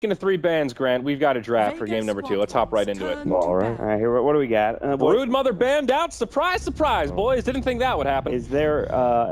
Speaking of 3 bands, Grant, we've got a draft for game number 2. Let's hop right into it. All right, here, what do we got? Brood Mother banned out. Surprise, surprise, boys. Didn't think that would happen. Is there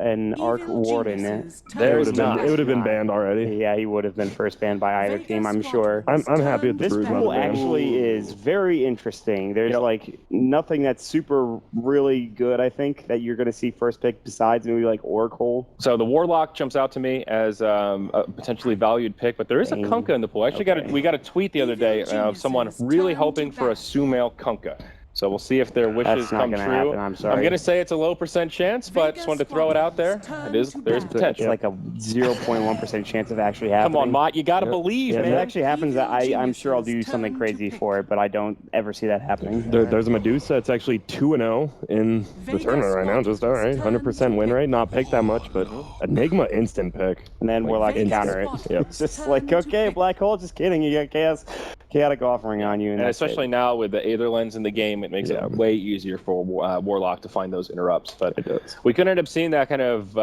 an Arc Warden? There's not. It would have been banned already. Yeah, he would have been first banned by either team, I'm sure. I'm happy with the This Brood pool Mother ban. actually is very interesting. There's like nothing that's super really good, I think, that you're going to see first pick besides maybe like Oracle. So the Warlock jumps out to me as a potentially valued pick, but there is a Kunkka in the pool. Actually, we got a tweet the other day of someone really hoping for a Sumail Kunkka. So we'll see if their wishes come true. Happen, I'm sorry. I'm going to say it's a low % chance, but just wanted to throw it out there. There's potential. It's like a 0.1% chance of actually happening. Come on, Mott, you got to believe, If man. it actually happens, I'm sure I'll do something crazy for it, but I don't ever see that happening. There's a Medusa. It's actually 2-0 in the tournament right now. Just all right, 100% win rate. Not picked that much, but Enigma instant pick. And then Warlock can counter it. Yep. It's just like, okay, Black Hole, just kidding. You got Chaotic Offering on you. And especially now with the Aether Lens in the game, it makes it way easier for Warlock to find those interrupts. But we could end up seeing that kind of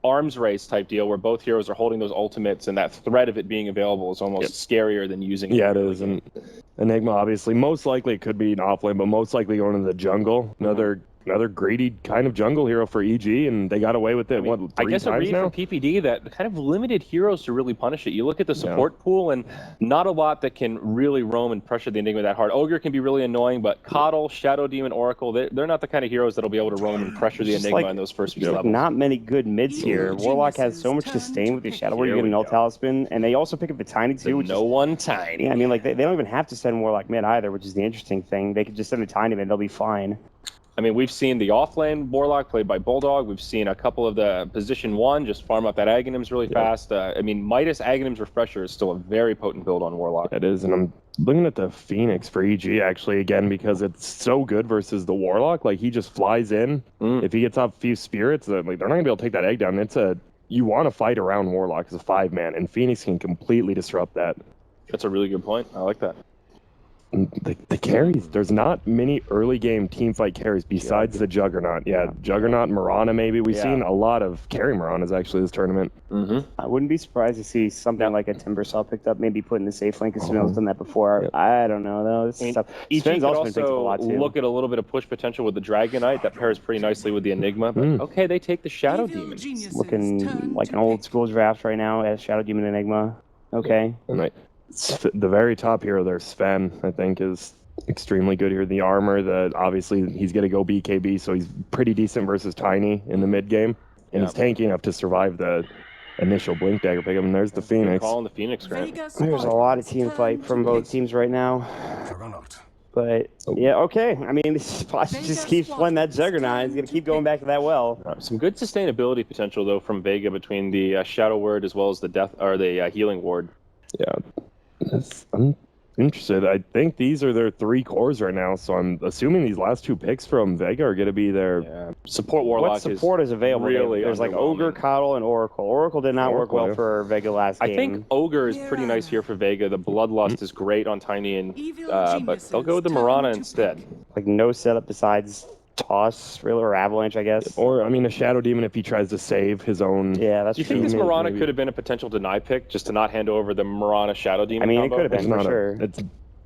arms race type deal where both heroes are holding those ultimates, and that threat of it being available is almost scarier than using it. Yeah, it is. And Enigma, obviously, most likely it could be an offlane, but most likely going to the jungle. Another greedy kind of jungle hero for EG, and they got away with it, I guess a read from PPD that kind of limited heroes to really punish it. You look at the support pool, and not a lot that can really roam and pressure the Enigma that hard. Ogre can be really annoying, but Coddle, Shadow Demon, Oracle, they're not the kind of heroes that'll be able to roam and pressure the Enigma in those first few levels. Not many good mids here. Warlock has so much sustain with the Shadow Ward. You get an Ult Talisman, and they also pick up the Tiny too. No one Tiny. Yeah, I mean, like they don't even have to send Warlock mid either, which is the interesting thing. They could just send a Tiny mid, they'll be fine. I mean, we've seen the offlane Warlock played by Bulldog. We've seen a couple of the position 1 just farm up that Aghanims really fast. I mean, Midas Aghanims Refresher is still a very potent build on Warlock. It is, and I'm looking at the Phoenix for EG actually again because it's so good versus the Warlock. Like he just flies in. If he gets off a few spirits, like they're not gonna be able to take that egg down. You want to fight around Warlock as a 5-man, and Phoenix can completely disrupt that. That's a really good point. I like that. The carries, there's not many early game team fight carries besides the Juggernaut. Juggernaut, Mirana maybe. We've seen a lot of carry Miranas actually this tournament. I wouldn't be surprised to see something like a Timbersaw picked up, maybe put in the safe lane because Sven's done that before. I don't know though. This is tough. Sven's also been picked up a lot too. Look at a little bit of push potential with the Dragonite that pairs pretty nicely with the Enigma. But okay, they take the Shadow Demon. Looking like an old school draft right now as Shadow Demon Enigma. Okay. The very top hero there, Sven, I think, is extremely good here. The armor, obviously he's going to go BKB, so he's pretty decent versus Tiny in the mid game, and he's tanky enough to survive the initial Blink Dagger pick. And there's the Phoenix. Calling the Phoenix, Grant. There's a lot of team fight from both teams right now. But yeah, okay. I mean, just keeps playing that Juggernaut. He's gonna keep going back to that well. Some good sustainability potential though from Vega between the Shadow Ward as well as the Healing Ward. Yeah. I'm interested. I think these are their 3 cores right now, so I'm assuming these last 2 picks from Vega are going to be their support Warlock. What support is available? Really there's like Ogre, Coddle, and Oracle. Oracle did not work well for Vega last game. I think Ogre is pretty nice here for Vega. The Bloodlust is great on Tiny, and but they'll go with the Mirana instead. Like no setup besides Toss, really, or Avalanche, I guess. Or, I mean, a Shadow Demon if he tries to save his own... Yeah, that's true. Do you think this Mirana could have been a potential deny pick, just to not hand over the Mirana Shadow Demon I mean, combo? it could have been, for sure. It's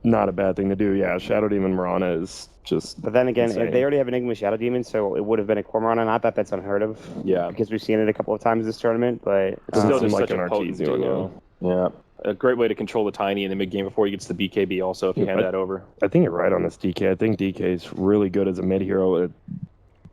not a bad thing to do, yeah. Shadow Demon Mirana is just... But then again, they already have Enigma Shadow Demon, so it would have been a core Mirana. Not that that's unheard of. Yeah. Because we've seen it a couple of times this tournament, but... It's still just like such an a potent duo. Yeah. A great way to control the Tiny in the mid game before he gets the BKB also, if you hand that over. I think you're right on this DK. I think DK is really good as a mid hero.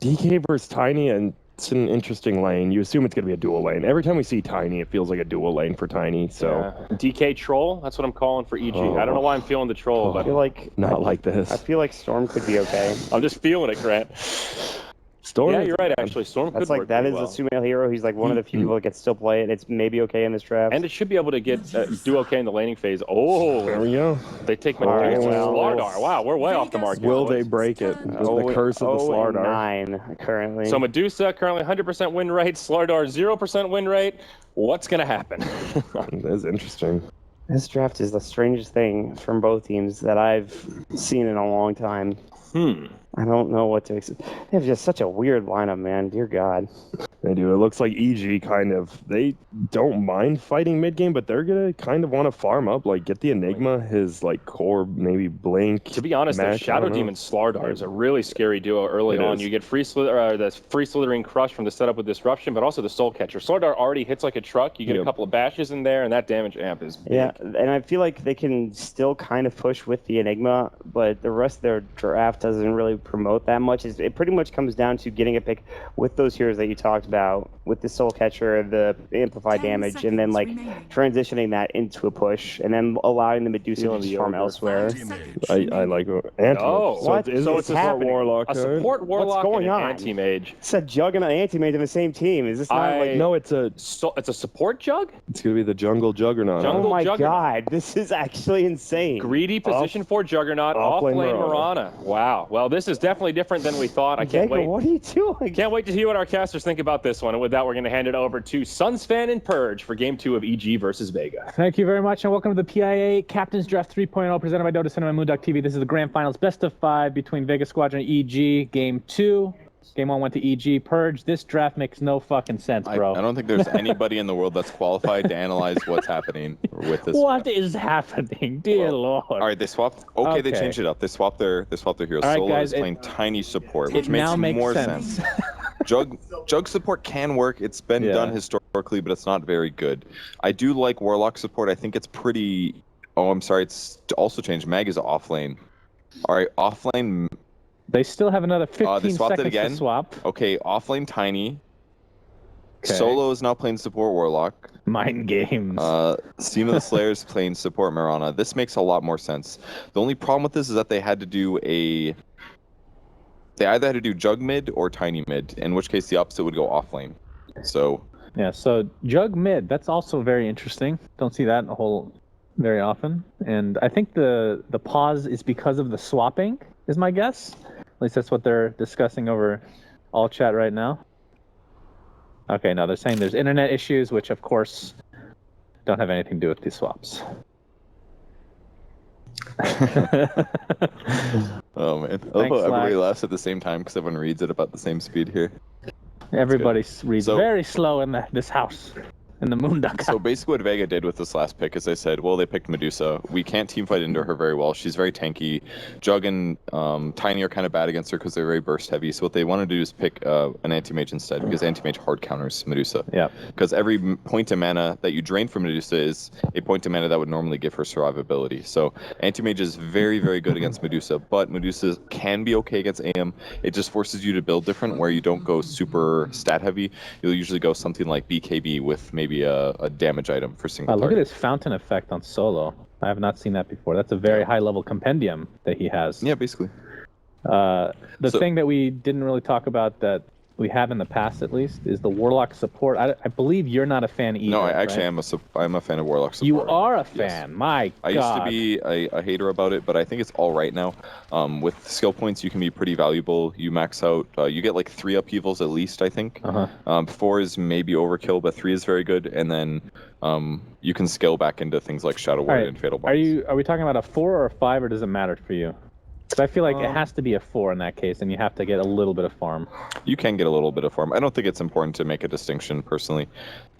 DK versus Tiny, and it's an interesting lane. You assume it's going to be a dual lane. Every time we see Tiny, it feels like a dual lane for Tiny. So DK Troll, that's what I'm calling for EG. I don't know why I'm feeling the Troll, but I feel like not like this. I feel like Storm could be okay. I'm just feeling it, Grant. Storm. Yeah, you're right. Actually, Storm could work. That is a Sumail hero. He's like one of the few people that can still play it. It's maybe okay in this draft. And it should be able to do okay in the laning phase. Oh, there we go. They take Slardar. Wow, we're way off the mark. Will they break it? The curse of the Slardar. 9 currently. So Medusa currently 100% win rate. Slardar 0% win rate. What's gonna happen? That is interesting. This draft is the strangest thing from both teams that I've seen in a long time. I don't know what to expect. They have just such a weird lineup, man. Dear God. They do. It looks like EG they don't mind fighting mid game, but they're gonna kind of want to farm up, like get the Enigma, his like core, maybe Blink. To be honest, the Shadow Demon Slardar is a really scary duo early on. You get the free slithering crush from the setup with Disruption, but also the Soul Catcher. Slardar already hits like a truck. You get a couple of bashes in there, and that damage amp is big. Yeah, and I feel like they can still kind of push with the Enigma, but the rest of their draft doesn't really promote that much. It pretty much comes down to getting a pick with those heroes that you talked about, with the Soul Catcher, the amplified damage, and then like transitioning that into a push, and then allowing the Medusa to farm elsewhere. I like Oh, what? So it's happening. A support Warlock going and an on? Anti-Mage. It's a Jug and an Anti-Mage in the same team. Is this not like... No, it's a support Jug? It's gonna be the Jungle Juggernaut. Jungle Oh my Juggernaut. God, this is actually insane. Greedy position for Juggernaut, off-lane Mirana. Wow. Well, this is definitely different than we thought. I can't wait. What are you doing? Can't wait to hear what our casters think about this one. And with that, we're going to hand it over to Sunsfan and Purge for Game 2 of EG versus Vega. Thank you very much, and welcome to the PIA Captain's Draft 3.0 presented by Dota Cinema and Moondog TV. This is the grand finals, best of 5 between Vega Squadron and EG. Game 2. Game 1 went to EG. Purge, this draft makes no fucking sense, bro. I don't think there's anybody in the world that's qualified to analyze what's happening with this. What is happening, dear Lord? All right, they swapped. Okay, they changed it up. They swapped their heroes. All right, Solo guys, is playing tiny support, which it now makes makes more sense. sense. Jug support can work. It's been done historically, but it's not very good. I do like Warlock support. I think it's pretty. Oh, I'm sorry. It's also changed. Mag is off lane. All right, off lane. They still have another 15 they swapped seconds it again. to swap. Okay, offlane Tiny. Okay. Solo is now playing support Warlock. Mind games. Steam of the Slayer is playing support Mirana. This makes a lot more sense. The only problem with this is that they had to do They either had to do Jug mid or Tiny mid, in which case the opposite would go offlane. So. Yeah, so Jug mid, that's also very interesting. Don't see that in a whole very often. And I think the pause is because of the swapping, is my guess. At least that's what they're discussing over all chat right now. Okay, no, they're saying there's internet issues, which of course don't have anything to do with these swaps. Oh man, I love how everybody laughs at the same time because everyone reads it about the same speed here. Everybody reads very slow in this house. In the Moondog. So basically what Vega did with this last pick is they said, well, they picked Medusa. We can't teamfight into her very well. She's very tanky. Jug and Tiny are kind of bad against her because they're very burst heavy. So what they want to do is pick an Anti-Mage instead, because Anti-Mage hard counters Medusa. Yeah. Because every point of mana that you drain from Medusa is a point of mana that would normally give her survivability. So Anti-Mage is very, very good against Medusa, but Medusa can be okay against AM. It just forces you to build different, where you don't go super stat heavy. You'll usually go something like BKB with maybe a damage item for single Look target. at his fountain effect on Solo. I have not seen that before. That's a very high level compendium that he has. Yeah, basically. The thing that we didn't really talk about that we have in the past, at least, is the Warlock support. I believe you're not a fan either. No, I actually am I'm a fan of Warlock support. You are a fan. Yes. My God. I used to be a hater about it, but I think it's all right now. With skill points, you can be pretty valuable. You max out. You get like 3 upheavals at least, I think. 4 is maybe overkill, but 3 is very good. And then you can scale back into things like Shadow Ward and Fatal Bonds. Are we talking about a 4 or a 5, or does it matter for you? Because I feel like it has to be a 4 in that case, and you have to get a little bit of farm. You can get a little bit of farm. I don't think it's important to make a distinction, personally.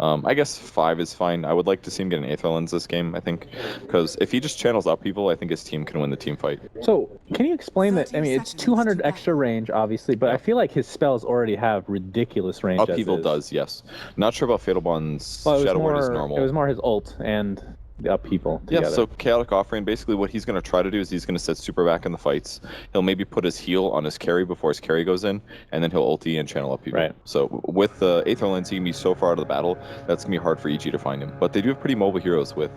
I guess 5 is fine. I would like to see him get an Aether Lens this game, I think. Because if he just channels up people, I think his team can win the team fight. So, can you explain that? I mean, it's 200 extra range, obviously, but I feel like his spells already have ridiculous range. Upheaval does, yes. Not sure about Fatal Bonds. Shadow Ward is normal. It was more his ult and the upheaval together. Yeah, so Chaotic Offering, basically what he's going to try to do is he's going to set super back in the fights. He'll maybe put his heal on his carry before his carry goes in, and then he'll ulti and channel upheaval. Right. So with the Aether Lens, he can be so far out of the battle, that's going to be hard for EG to find him. But they do have pretty mobile heroes with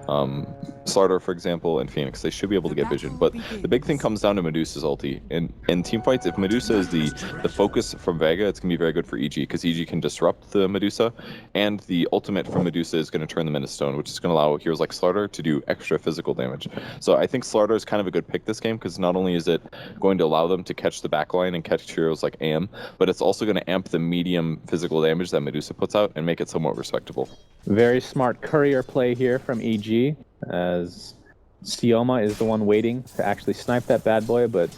Slardar, for example, and Phoenix. They should be able to get vision. But the big thing comes down to Medusa's ulti. In team fights, if Medusa is the focus from Vega, it's going to be very good for EG, because EG can disrupt the Medusa, and the ultimate from Medusa is going to turn them into stone, which is going to allow heroes like Slardar to do extra physical damage. So I think Slardar is kind of a good pick this game, because not only is it going to allow them to catch the backline and catch heroes like AM, but it's also going to amp the medium physical damage that Medusa puts out and make it somewhat respectable. Very smart courier play here from EG, as Sioma is the one waiting to actually snipe that bad boy, but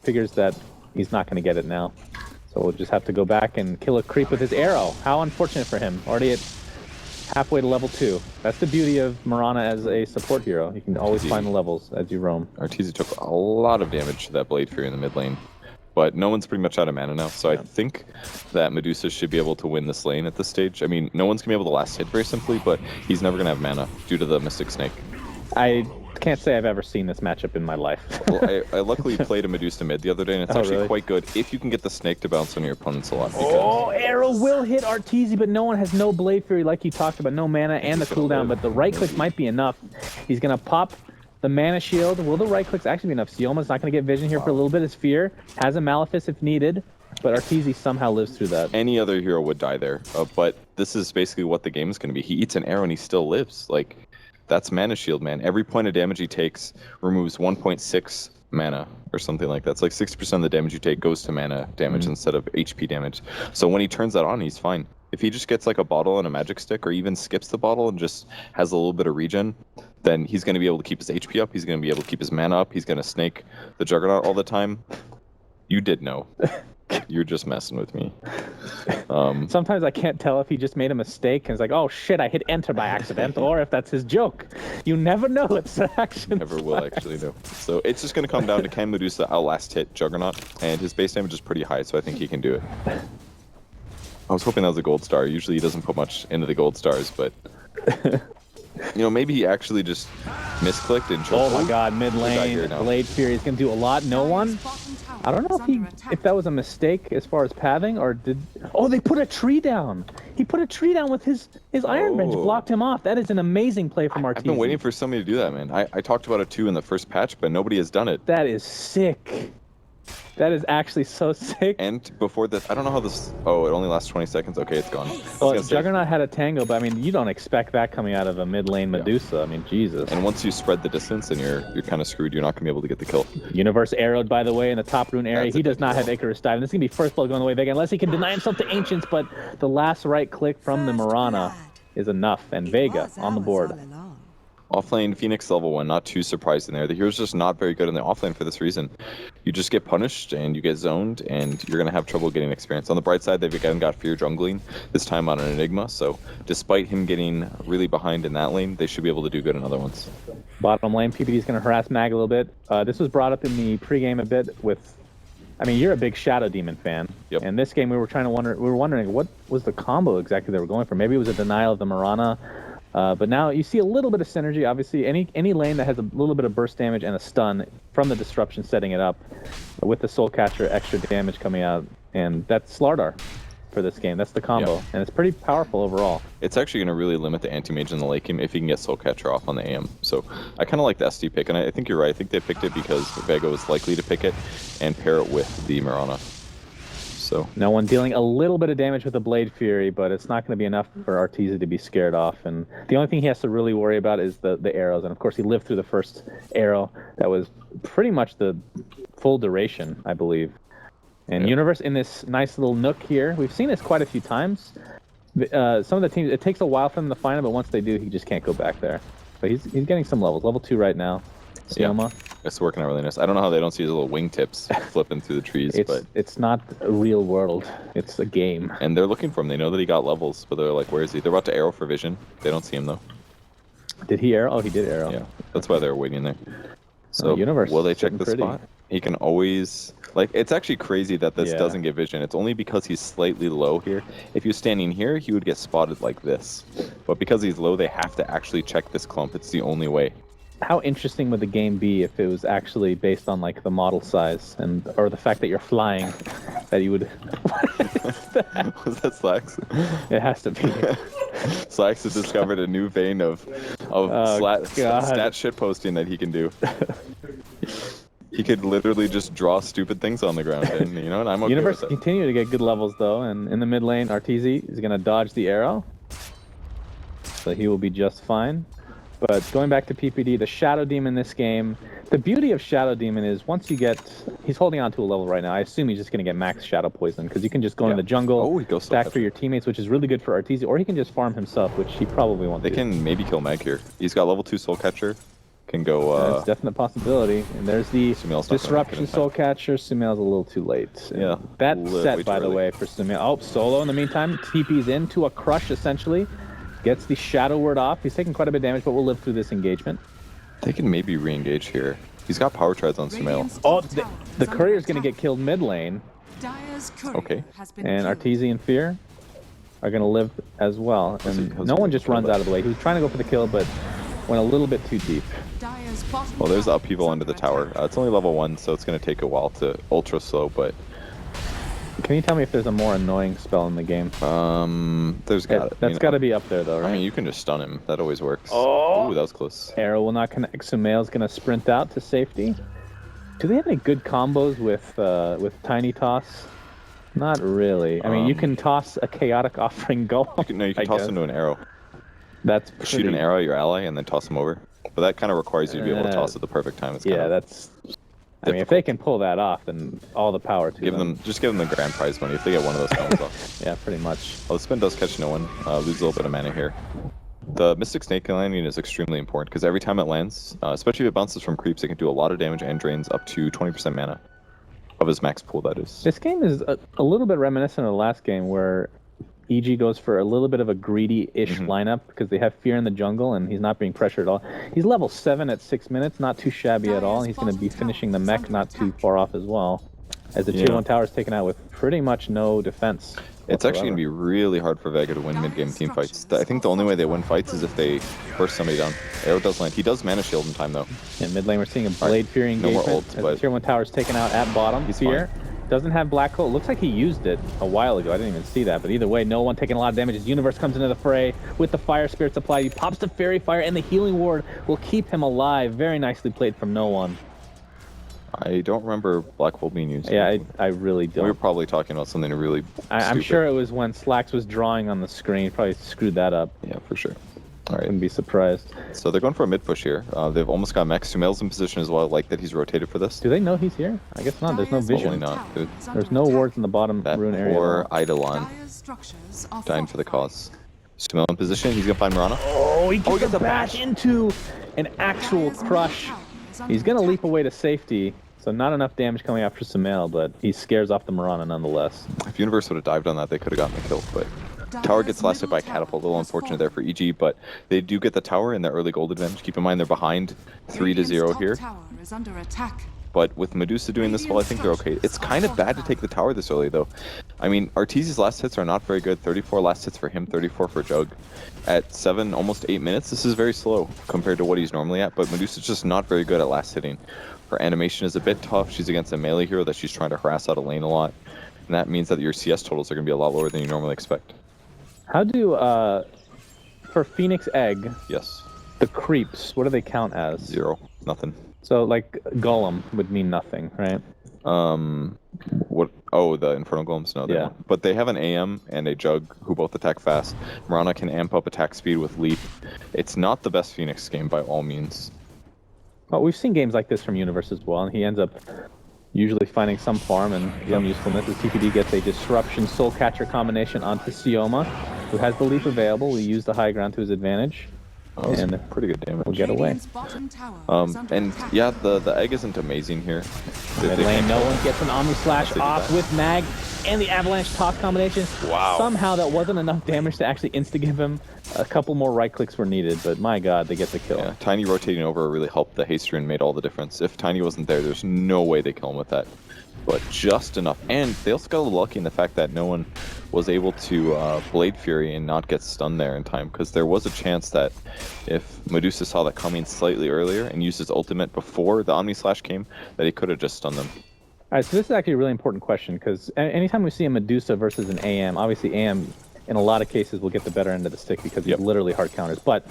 figures that he's not going to get it now. So we'll just have to go back and kill a creep with his arrow. How unfortunate for him. Already at halfway to level 2. That's the beauty of Marana as a support hero. You can always find the levels as you roam. Arteezy took a lot of damage to that Blade Fury in the mid lane. But no one's pretty much out of mana now, so I think that Medusa should be able to win this lane at this stage. I mean, no one's going to be able to last hit very simply, but he's never going to have mana due to the Mystic Snake. I can't say I've ever seen this matchup in my life. Well, I luckily played a Medusa mid the other day, and it's actually really? quite good if you can get the snake to bounce on your opponents a lot. Oh, arrow will hit Arteezy, but no one has no Blade Fury like you talked about, no mana and the cooldown, but the right click might be enough. He's going to pop the mana shield. Will the right clicks actually be enough? Sioma's not going to get vision here for a little bit as Fear. Has a Malefice if needed, but Arteezy somehow lives through that. Any other hero would die there, but this is basically what the game is going to be. He eats an arrow and he still lives. Like, that's mana shield, man. Every point of damage he takes removes 1.6 mana or something like that. It's like 60% of the damage you take goes to mana damage instead of HP damage. So when he turns that on, he's fine. If he just gets like a bottle and a magic stick, or even skips the bottle and just has a little bit of regen, then he's going to be able to keep his HP up. He's going to be able to keep his mana up. He's going to snake the Juggernaut all the time. You did know. You're just messing with me. Sometimes I can't tell if he just made a mistake and it's like, oh shit, I hit enter by accident, or if that's his joke. You never know. It's an action. Never will actually know. So it's just going to come down to can Medusa outlast hit Juggernaut, and his base damage is pretty high, so I think he can do it. I was hoping that was a gold star. Usually he doesn't put much into the gold stars, but you know, maybe he actually just misclicked and chose. Oh my god, mid lane, Blade Fury is going to do a lot. No one? I don't know if that was a mistake as far as pathing, or did... Oh, they put a tree down. He put a tree down with his Iron Bench, blocked him off. That is an amazing play from Arteezy. I've been waiting for somebody to do that, man. I talked about it too in the first patch, but nobody has done it. That is sick. That is actually so sick. And before this, I don't know how this... Oh, it only lasts 20 seconds. Okay, it's gone. Well, Juggernaut had a tango, but I mean, you don't expect that coming out of a mid lane Medusa. I mean, Jesus. And once you spread the distance, then you're kind of screwed. You're not going to be able to get the kill. Universe arrowed, by the way, in the top rune area. He does not have Icarus dive. And this is going to be first blood going the way of Vega, unless he can deny himself to Ancients, but the last right click from the Marana is enough. And Vega on the board. Offlane, Phoenix level 1, not too surprising there. The hero's just not very good in the offlane for this reason. You just get punished and you get zoned and you're going to have trouble getting experience. On the bright side, they've again got Fear jungling, this time on an Enigma, so despite him getting really behind in that lane, they should be able to do good in other ones. Bottom lane, PPD is going to harass Mag a little bit. This was brought up in the pregame a bit with... I mean, you're a big Shadow Demon fan. Yep. And this game we were wondering what was the combo exactly they were going for. Maybe it was a denial of the Marana. But now you see a little bit of synergy. Obviously, any lane that has a little bit of burst damage and a stun from the disruption setting it up with the Soul Catcher extra damage coming out. And that's Slardar for this game. That's the combo. And it's pretty powerful overall. It's actually going to really limit the anti-mage in the late game if he can get Soul Catcher off on the AM. So I kind of like the SD pick, and I think you're right. I think they picked it because Vega was likely to pick it and pair it with the Marana. So no one dealing a little bit of damage with the Blade Fury, but it's not going to be enough for Arteezy to be scared off. And the only thing he has to really worry about is the arrows. And of course, he lived through the first arrow. That was pretty much the full duration, I believe. And Universe in this nice little nook here. We've seen this quite a few times. Some of the teams, it takes a while for them to find him, but once they do, he just can't go back there. But he's getting some levels. Level 2 right now. Sioma. It's working out really nice. I don't know how they don't see his little wingtips flipping through the trees, but it's not a real world. It's a game. And they're looking for him. They know that he got levels, but they're like, where is he? They're about to arrow for vision. They don't see him though. Did he arrow? Oh, he did arrow. Yeah, that's why they're waiting there. So Universe will they check the spot? He can always it's actually crazy that this doesn't get vision. It's only because he's slightly low here. If he was standing here, he would get spotted like this. But because he's low, they have to actually check this clump. It's the only way. How interesting would the game be if it was actually based on like the model size or the fact that you're flying, that you would... Was that Slacks? It has to be. Slacks has discovered a new vein of stat shitposting that he can do. He could literally just draw stupid things on the ground, and you know, and I'm okay Universe with it. continue to get good levels though, and in the mid lane, Arteezy is going to dodge the arrow, so he will be just fine. But going back to PPD, the Shadow Demon this game, the beauty of Shadow Demon is once you get... He's holding on to a level right now. I assume he's just going to get max Shadow Poison, because you can just go in the jungle, stack for your teammates, which is really good for Arteezy, or he can just farm himself, which he probably won't do. They can maybe kill Meg here. He's got level 2 Soul Catcher. can go. That's a definite possibility. And there's the Sumail's not gonna disruption make it in soul catcher. Sumail's a little too late. And Yeah, That way set, too by the early. way, for Sumail. Oh, Solo in the meantime. TP's into a crush, essentially. Gets the Shadow Word off. He's taking quite a bit of damage, but we'll live through this engagement. They can maybe re-engage here. He's got power trides on Sumail. Oh, the Courier's going to get killed mid lane. Okay. And Arteezy and Fear are going to live as well. And no one just runs out of the way. He was trying to go for the kill, but went a little bit too deep. Well, there's the upheaval under the tower. It's only level 1, so it's going to take a while to ultra slow, but Can you tell me if there's a more annoying spell in the game? there's got it. That's got to be up there, though, right? I mean, you can just stun him. That always works. Oh! Ooh, that was close. Arrow will not connect. Sumail's going to sprint out to safety. Do they have any good combos with Tiny Toss? Not really. I mean, you can toss a Chaotic Offering Golem. You can toss into an arrow. That's Shoot an arrow at your ally and then toss him over. But that kind of requires you to be able to toss at the perfect time. It's kind Yeah, of that's... I mean, if they can pull that off, then all the power to them. just give them the grand prize money if they get one of those combos off. Yeah, pretty much. Well, the spin does catch no one. Lose a little bit of mana here. The Mystic Snake landing is extremely important because every time it lands, especially if it bounces from creeps, it can do a lot of damage and drains up to 20% mana of his max pool, that is. This game is a little bit reminiscent of the last game where EG goes for a little bit of a greedy-ish lineup because they have Fear in the jungle and he's not being pressured at all. He's level 7 at 6 minutes, not too shabby at all. He's going to be finishing the mech not too far off as well, as the tier 1 tower is taken out with pretty much no defense. It's actually going to be really hard for Vega to win mid-game team fights. I think the only way they win fights is if they burst somebody down. Arrow does land. He does mana shield in time, though. In mid lane, we're seeing a Blade Fury engagement. No more ults, as but the tier 1 tower is taken out at bottom. He's Fear doesn't have Black Hole. Looks like he used it a while ago. I didn't even see that. But either way, no one taking a lot of damage. His Universe comes into the fray with the Fire Spirit Supply. He pops the Fairy Fire, and the Healing Ward will keep him alive. Very nicely played from no one. I don't remember Black Hole being used. Yeah, I really don't. We were probably talking about something really I'm stupid. sure it was when Slacks was drawing on the screen. Probably screwed that up. Yeah, for sure. All right. Wouldn't be surprised. So they're going for a mid push here. They've almost got Max. Sumail's in position as well. I like that he's rotated for this. Do they know he's here? I guess not. There's no Probably vision. not. Dude. There's no wards in the bottom That rune area. poor Eidolon dying for the cause. Sumail in position. He's going to find Mirana. Oh, he gets a bash into an actual crush. He's going to leap away to safety. So not enough damage coming out for Sumail, but he scares off the Mirana nonetheless. If Universe would have dived on that, they could have gotten the kill. But tower gets lasted by Catapult. A little unfortunate there for EG, but they do get the tower and their early gold advantage. Keep in mind they're behind 3-0 here. But with Medusa doing this well, I think they're okay. It's kind of bad to take the tower this early, though. I mean, Arteezy's last hits are not very good. 34 last hits for him, 34 for Jug. At 7, almost 8 minutes, this is very slow compared to what he's normally at, but Medusa's just not very good at last hitting. Her animation is a bit tough. She's against a melee hero that she's trying to harass out of lane a lot. And that means that your CS totals are going to be a lot lower than you normally expect. How do, for Phoenix Egg, Yes. the creeps, what do they count as? 0. Nothing. So, like, Golem would mean nothing, right? What? Oh, the Infernal Golems? No, they Yeah. won't. But they have an AM and a Jug who both attack fast. Mirana can amp up attack speed with Leap. It's not the best Phoenix game by all means. Well, we've seen games like this from Universe as well, and he ends up usually finding some farm and some usefulness as TPD gets a Disruption Soul Catcher combination onto Sioma, who has the leap available. We use the high ground to his advantage. And pretty good damage. we'll get away. And yeah, the egg isn't amazing here. Mid lane, no one gets an Omni Slash They did off that. with Mag and the Avalanche Toss combination. Wow. Somehow that wasn't enough damage to actually insta-give him. A couple more right clicks were needed, but my god, they get the kill. Yeah, Tiny rotating over really helped the haste rune, made all the difference. If Tiny wasn't there, there's no way they kill him with that. But just enough. And they also got a little lucky in the fact that no one was able to Blade Fury and not get stunned there in time, because there was a chance that if Medusa saw that coming slightly earlier and used his ultimate before the Omni Slash came, that he could have just stunned them. All right, so this is actually a really important question, because anytime we see a Medusa versus an AM, obviously AM in a lot of cases will get the better end of the stick because he's literally hard counters. But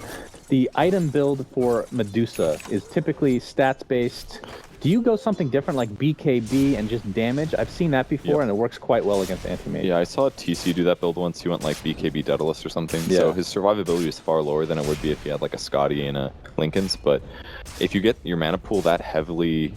the item build for Medusa is typically stats-based. Do you go something different like BKB and just damage? I've seen that before, and it works quite well against anti-mage. Yeah, I saw TC do that build once. He went like BKB Daedalus or something. Yeah. So his survivability is far lower than it would be if he had like a Scotty and a Lincoln's. But if you get your mana pool that heavily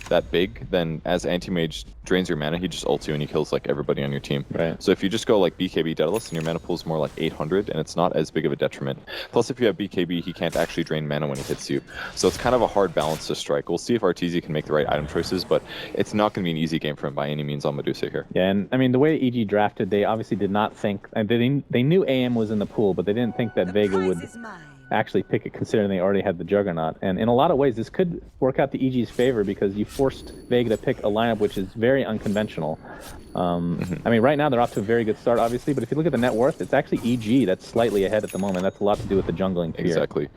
that big, then as anti-mage drains your mana, he just ults you and he kills like everybody on your team. Right. So if you just go like BKB Daedalus and your mana pool is more like 800, and it's not as big of a detriment. Plus, if you have BKB, he can't actually drain mana when he hits you. So it's kind of a hard balance to strike. We'll see if Arteezy can make the right item choices, but it's not going to be an easy game for him by any means on Medusa here. Yeah, and I mean, the way EG drafted, they obviously did not think, and they knew AM was in the pool, but they didn't think that Vega would actually pick it, considering they already had the Juggernaut. And in a lot of ways, this could work out to EG's favor, because you forced Vega to pick a lineup which is very unconventional. I mean, right now they're off to a very good start, obviously, but if you look at the net worth, it's actually EG that's slightly ahead at the moment. That's a lot to do with the jungling fear. Exactly.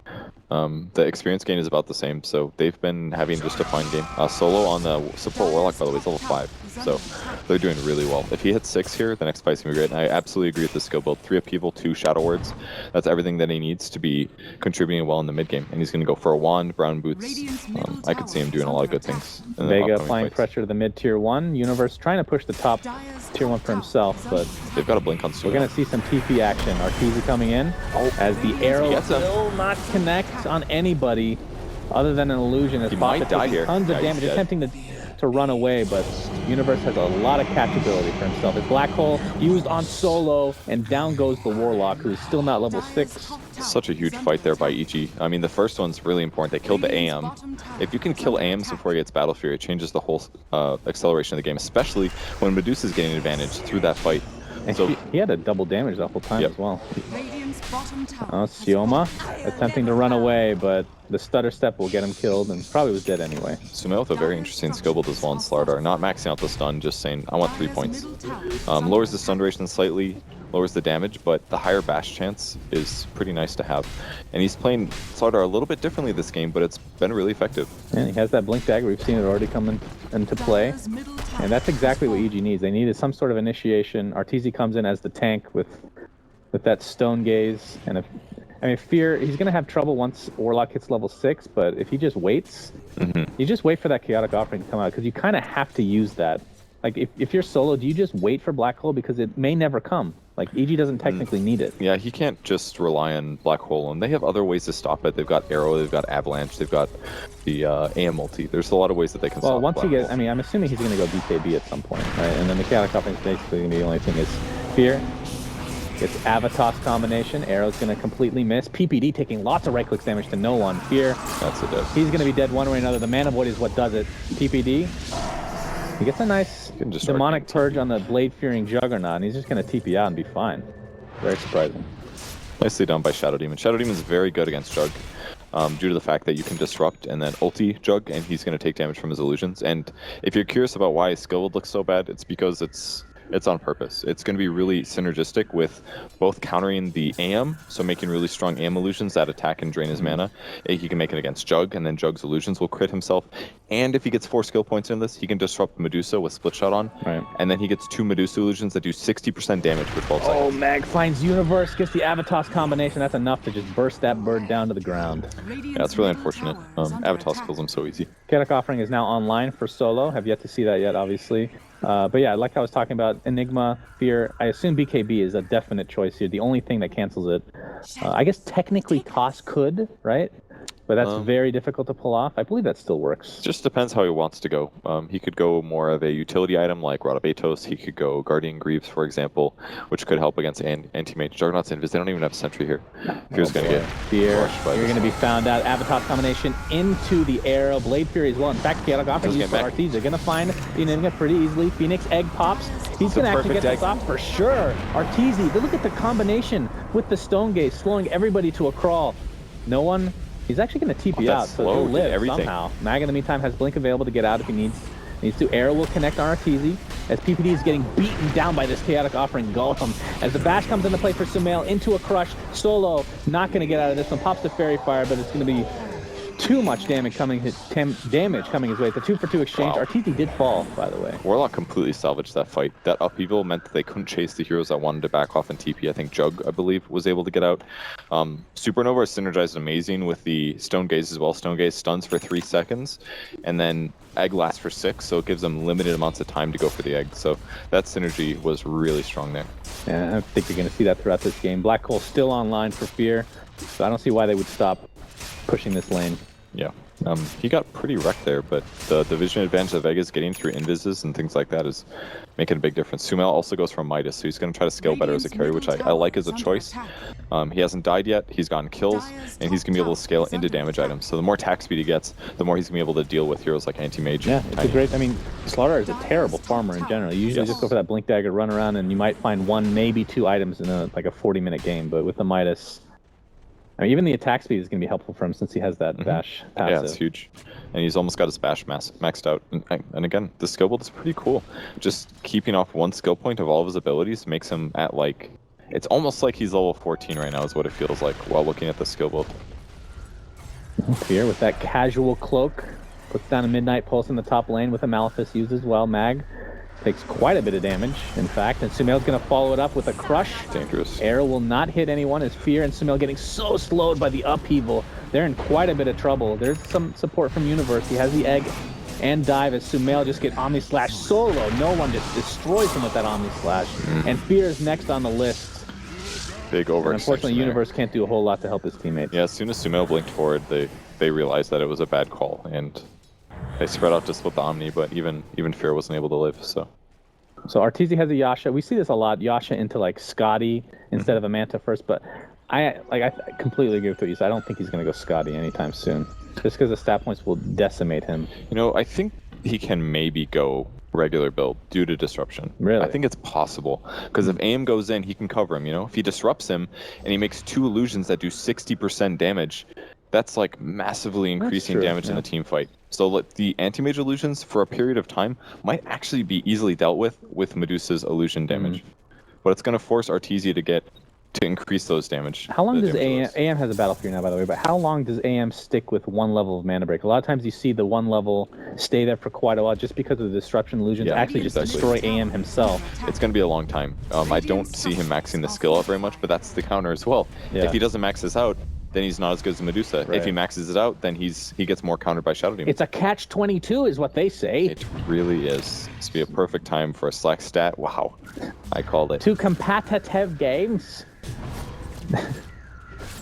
The experience gain is about the same, so they've been having just a fine game. Solo on the support Warlock, by the way, is level 5, so they're doing really well. If he hits 6 here, the next fight's going to be great, and I absolutely agree with the skill build. 3 upheaval, 2 Shadow Words. That's everything that he needs to be contributing well in the mid game, and he's going to go for a wand, brown boots. I could see him doing a lot of good things. Vega applying pressure to the mid tier 1. Universe trying to push the top tier 1 for himself, but they've got a blink on Sumo. We're going to see some TP action. Arteezy coming in as the arrow will not connect on anybody other than an illusion. As He might die here. Tons of damage, attempting to run away, but Universe has a lot of catchability for himself. His Black Hole used on Solo, and down goes the Warlock, who's still not level 6. Such a huge fight there by EG. I mean, the first one's really important. They killed the AM. If you can kill AMs before he gets Battle Fury, it changes the whole acceleration of the game, especially when Medusa's getting an advantage through that fight. And so he had a double damage the whole time as well. Sioma attempting to run away, but the stutter step will get him killed, and probably was dead anyway. Sumail with a very interesting skill build as well in Slardar. Not maxing out the stun, just saying, I want 3 points. Lowers the stun duration slightly, lowers the damage, but the higher bash chance is pretty nice to have. And he's playing Slardar a little bit differently this game, but it's been really effective. And he has that Blink Dagger. We've seen it already come into play. And that's exactly what EG needs. They needed some sort of initiation. Arteezy comes in as the tank with that Stone Gaze. And Fear, he's going to have trouble once Warlock hits level 6, but if he just waits, you just wait for that Chaotic Offering to come out, because you kind of have to use that. Like, if you're solo, do you just wait for Black Hole? Because it may never come. Like, EG doesn't technically need it. Yeah, he can't just rely on Black Hole, and they have other ways to stop it. They've got Arrow, they've got Avalanche, they've got the AM multi. There's a lot of ways that they can stop Well, once Black he gets, Hole. I mean, I'm assuming he's going to go BKB at some point, right? And then the Chaotic Offering is basically going to be the only thing is Fear. It's Avatos combination. Arrow's going to completely miss. PPD taking lots of right-click damage to no one. Fear. That's it. He's going to be dead one way or another. The Mana Void is what does it. PPD. He gets a nice demonic purge on the blade-fearing Juggernaut, and he's just going to TP out and be fine. Very surprising. Nicely done by Shadow Demon. Shadow Demon's very good against Jug, due to the fact that you can disrupt and then ulti Jug, and he's going to take damage from his illusions. And if you're curious about why his skill would look so bad, it's because it's on purpose. It's going to be really synergistic with both countering the AM, so making really strong AM illusions that attack and drain his mana. He can make it against Jug, and then Jug's illusions will crit himself. And if he gets 4 skill points in this, he can disrupt Medusa with Split Shot on. Right. And then he gets 2 Medusa illusions that do 60% damage for 12 seconds. Oh, Mag finds Universe, gets the Avatos combination. That's enough to just burst that bird down to the ground. Yeah, that's really unfortunate. Avatos kills him so easy. Chaotic Offering is now online for solo. Have yet to see that yet, obviously. But yeah, like I was talking about, Enigma, Fear, I assume BKB is a definite choice here. The only thing that cancels it. I guess technically Toss could, right? But that's very difficult to pull off. I believe that still works. Just depends how he wants to go. He could go more of a utility item like Rod of Atos. He could go Guardian Greaves, for example, which could help against anti-mage Juggernaut's Invis. They don't even have Sentry here. Fear's going to get Fear. You're going to be found out. Avatar combination into the arrow. Blade Fury as well. In fact, Chaotic Offering used for Arteezy. They're going to find the Enigma pretty easily. Phoenix Egg pops. He's going to actually get this off for sure. Arteezy, look at the combination with the Stone Gaze, slowing everybody to a crawl. No one... He's actually going to TP out, so he'll live somehow. Mag, in the meantime, has Blink available to get out if he needs to. Arrow will connect on Arteezy, as PPD is getting beaten down by this Chaotic Offering Golem. As the Bash comes into play for Sumail, into a crush. Solo, not going to get out of this one. Pops the Fairy Fire, but it's going to be too much damage coming his way. It's a 2-for-2 exchange. Wow. Arteezy did fall, by the way. Warlock completely salvaged that fight. That upheaval meant that they couldn't chase the heroes that wanted to back off and TP. I think Jug, I believe, was able to get out. Supernova is synergized amazing with the Stone Gaze as well. Stone Gaze stuns for 3 seconds, and then Egg lasts for 6, so it gives them limited amounts of time to go for the Egg. So that synergy was really strong there. Yeah, I think you're going to see that throughout this game. Black Hole still online for Fear, so I don't see why they would stop pushing this lane. Yeah. He got pretty wrecked there, but the vision advantage that Vega's getting through invises and things like that is making a big difference. Sumail also goes from Midas, so he's going to try to scale better as a carry, which I like as a choice. He hasn't died yet, he's gotten kills, and he's going to be able to scale into damage items. So the more attack speed he gets, the more he's going to be able to deal with heroes like Anti-Mage. Yeah, it's a great, I mean, Slaughter is a terrible farmer in general. You usually just go for that Blink Dagger, run around, and you might find 1, maybe 2 items in like a 40-minute game, but with the Midas, I mean, even the attack speed is going to be helpful for him since he has that bash passive. Yeah, it's huge. And he's almost got his bash maxed out. And again, the skill build is pretty cool. Just keeping off 1 skill point of all of his abilities makes him at like... It's almost like he's level 14 right now is what it feels like while looking at the skill build. Here with that casual cloak. Puts down a Midnight Pulse in the top lane with a Malefice used as well. Mag takes quite a bit of damage, in fact, and Sumail's going to follow it up with a Crush. Dangerous. Arrow will not hit anyone as Fear and Sumail getting so slowed by the upheaval. They're in quite a bit of trouble. There's some support from Universe. He has the Egg and Dive as Sumail just get Omni Slash solo. No one just destroys him with that Omni Slash. And Fear is next on the list. Big overextension. Unfortunately, Universe can't do a whole lot to help his teammates. Yeah, as soon as Sumail blinked forward, they realized that it was a bad call, and they spread out to split the Omni, but even Fear wasn't able to live, so... So Arteezy has a Yasha. We see this a lot. Yasha into like Scotty instead of a Manta first, but I completely agree with what you said. I don't think he's going to go Scotty anytime soon, just because the stat points will decimate him. You know, I think he can maybe go regular build due to disruption. Really? I think it's possible, because if AIM goes in, he can cover him, you know? If he disrupts him and he makes 2 illusions that do 60% damage, that's like massively increasing damage in a team fight. So the anti-mage illusions for a period of time might actually be easily dealt with Medusa's illusion damage. But it's going to force Arteezy to increase those damage. How long does AM has a Battle Fury now, by the way, but how long does AM stick with 1 level of Mana Break? A lot of times you see the 1 level stay there for quite a while just because of the disruption illusions actually just destroy AM himself. It's going to be a long time. I don't see him maxing the skill out very much, but that's the counter as well. If he doesn't max this out, then he's not as good as Medusa. If he maxes it out, then he gets more countered by Shadow Demon. It's a catch-22 is what they say. It really is. This would be a perfect time for a Slack stat. Wow. I called it. 2 competitive games.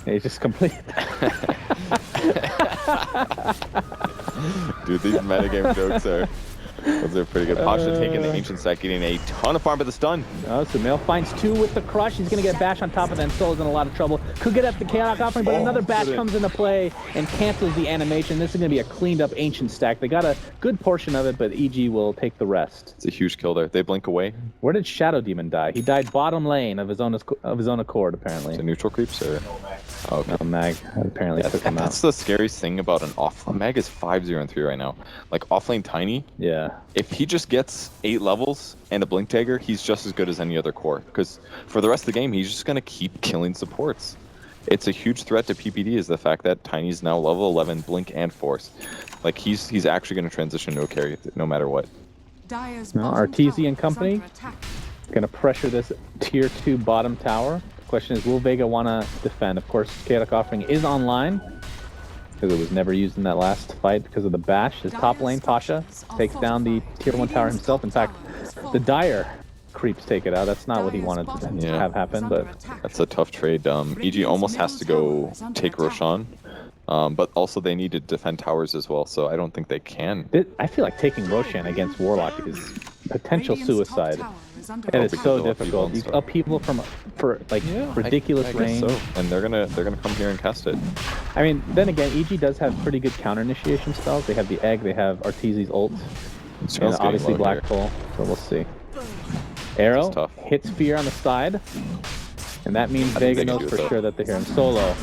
He just completed that. Dude, these metagame jokes those are pretty good. Pasha taking the Ancient Stack, getting a ton of farm, but the stun. Sumail finds 2 with the Crush. He's going to get Bash on top of that, and Solo's in a lot of trouble. Could get up the Chaotic Offering, but another Bash comes into play and cancels the animation. This is going to be a cleaned up Ancient Stack. They got a good portion of it, but EG will take the rest. It's a huge kill there. They blink away. Where did Shadow Demon die? He died bottom lane of his own accord, apparently. Is it neutral creeps or? Oh, okay. No, Mag apparently took him out. That's the scariest thing about an offlane. Mag is 5-0-3 right now. Like offlane Tiny. Yeah. If he just gets 8 levels and a Blink Dagger, he's just as good as any other core. Because for the rest of the game, he's just going to keep killing supports. It's a huge threat to PPD is the fact that Tiny's now level 11, Blink and Force. Like he's actually going to transition to a carry no matter what. Arteezy and company going to pressure this tier 2 bottom tower. Question is, will Vega want to defend? Of course, Chaotic Offering is online because it was never used in that last fight because of the bash. His top lane, Pasha, takes down the tier 1 tower himself. In fact, the Dire creeps take it out. That's not what he wanted to have happen, but... That's a tough trade. EG almost has to go take Roshan, but also they need to defend towers as well, so I don't think they can. I feel like taking Roshan against Warlock is potential suicide. And it's so difficult. These upheaval for ridiculous range. So. And they're gonna come here and cast it. I mean, then again, EG does have pretty good counter initiation spells. They have the Egg, they have Arteezy's ult, and obviously Black Hole. So we'll see. Arrow hits Fear on the side, and that means Vega knows for sure that they're here. And Solo,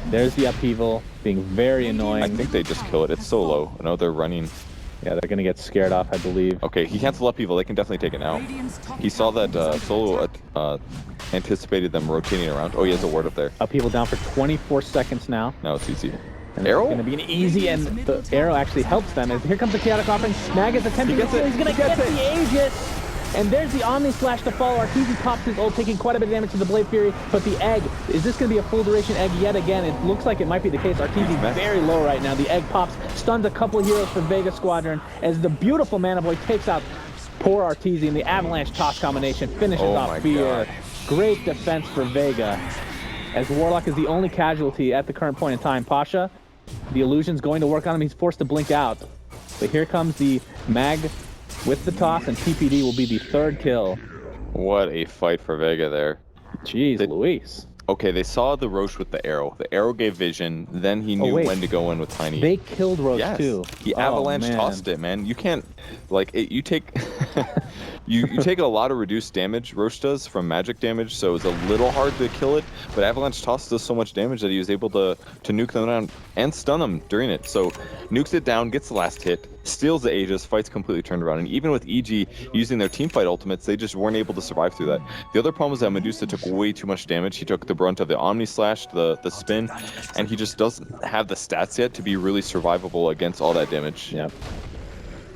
there's the upheaval, being very annoying. I think they just kill it. It's Solo. I know they're running. Yeah, they're gonna get scared off, I believe. Okay, he canceled upheaval. They can definitely take it now. He saw that Solo anticipated them rotating around. Oh, he has a ward up there. Upheaval down for 24 seconds now. Now it's easy. And Arrow? It's going to be an easy, and the Arrow actually helps them. As here comes the Chaotic Offering. Mag is attempting to kill. He's going to get the Aegis. And there's the Omni Slash to follow. Arteezy pops his ult, taking quite a bit of damage to the Blade Fury. But the Egg, is this going to be a full duration Egg yet again? It looks like it might be the case. Arteezy's very low right now. The Egg pops, stuns a couple of heroes for Vega Squadron as the beautiful Mana Boy takes out poor Arteezy, and the Avalanche toss combination finishes off Fear. Great defense for Vega, as Warlock is the only casualty at the current point in time. Pasha The illusion's going to work on him. He's forced to blink out. But here comes the Mag with the toss, and TPD will be the third kill. What a fight for Vega there. Jeez, Luis. Okay, they saw the Roche with the arrow. The arrow gave vision, then he knew when to go in with Tiny. They killed Roche yes. too. He avalanche tossed it, man. You can't, like, you take you take a lot of reduced damage, Roche does, from magic damage, so it's a little hard to kill it, but avalanche toss does so much damage that he was able to nuke them down and stun them during it. So nukes it down, gets the last hit, steals the Aegis, fight's completely turned around, and even with EG using their teamfight ultimates, they just weren't able to survive through that. The other problem was that Medusa took way too much damage. He took the brunt of the Omni Slash, the spin, and he just doesn't have the stats yet to be really survivable against all that damage. Yeah.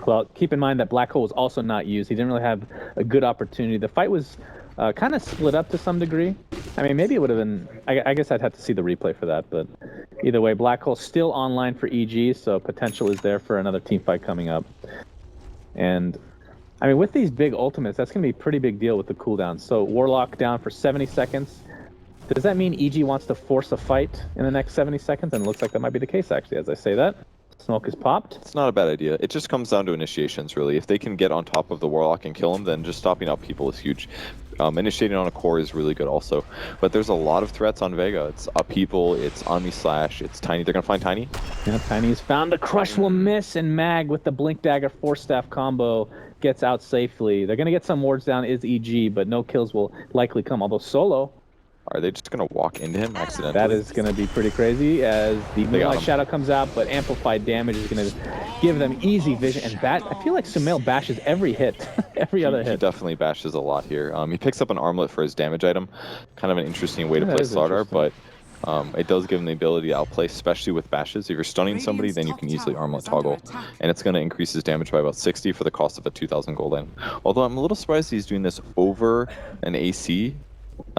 Well, keep in mind that Black Hole was also not used. He didn't really have a good opportunity. The fight was kind of split up to some degree. I mean, maybe it would have been... I guess I'd have to see the replay for that, but either way, Black Hole still online for EG, so potential is there for another team fight coming up. And, I mean, with these big ultimates, that's going to be a pretty big deal with the cooldown. So, Warlock down for 70 seconds. Does that mean EG wants to force a fight in the next 70 seconds? And it looks like that might be the case, actually, as I say that. Smoke is popped. It's not a bad idea. It just comes down to initiations, really. If they can get on top of the Warlock and kill him, then just stopping up people is huge. Initiating on a core is really good also. But there's a lot of threats on Vega. It's up people, it's Omni Slash, it's Tiny. They're going to find Tiny. Yeah, Tiny's found a crush will miss, and Mag with the Blink Dagger Force Staff combo gets out safely. They're going to get some wards down, is EG, but no kills will likely come. Although Solo... Are they just going to walk into him accidentally? That is going to be pretty crazy as the Moonlight Shadow comes out, but amplified damage is going to give them easy vision. And I feel like Sumail bashes every hit, every other hit. He definitely bashes a lot here. He picks up an armlet for his damage item. Kind of an interesting way to play Slardar, but it does give him the ability to outplay, especially with bashes. If you're stunning somebody, then you can easily armlet toggle. And it's going to increase his damage by about 60 for the cost of a 2,000 gold item. Although I'm a little surprised he's doing this over an AC.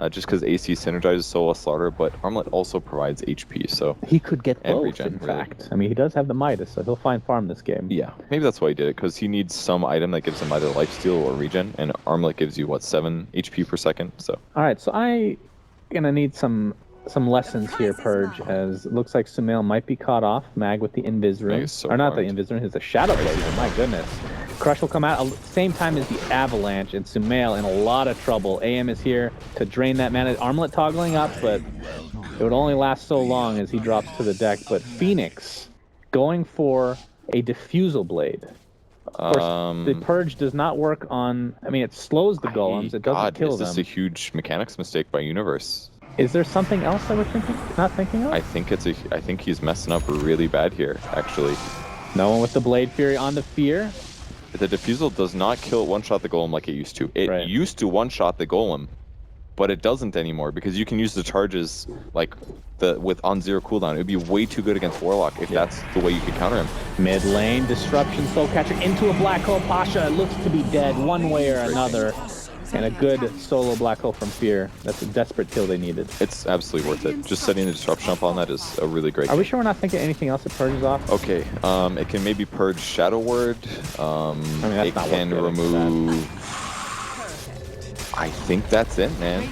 Just because AC synergizes so well with Slaughter, but Armlet also provides HP, so... He could get both, regen, in fact. I mean, he does have the Midas, so he'll find farm this game. Yeah, maybe that's why he did it, because he needs some item that gives him either lifesteal or regen, and Armlet gives you, what, 7 HP per second, so... Alright, so I gonna need some lessons here, Purge, as it looks like Sumail might be caught off. Mag with the Invis Rune. So or not the Invis Rune, it's a Shadow Blazer, my goodness. Crush will come out at the same time as the Avalanche, and Sumail in a lot of trouble. AM is here to drain that mana. Armlet toggling up, but it would only last so long as he drops to the deck. But Phoenix going for a Diffusal Blade. Of course, the Purge does not work on... I mean, it slows the golems, it doesn't kill them. Is this a huge mechanics mistake by Universe? Is there something else that we're not thinking of? I think he's messing up really bad here, actually. No one with the Blade Fury on the Fear. The Diffusal does not one-shot the golem like it used to. It used to one-shot the golem, but it doesn't anymore because you can use the charges like on 0 cooldown. It would be way too good against Warlock if that's the way you could counter him. Mid lane, Disruption, Soul Catcher into a Black Hole. Pasha looks to be dead one way or another. And a good solo Black Hole from Fear. That's a desperate kill they needed. It's absolutely worth it. Just setting the Disruption up on that is a really great Are we sure we're not thinking anything else that purges off? Okay, it can maybe purge Shadow Word. It can remove... I think that's it, man.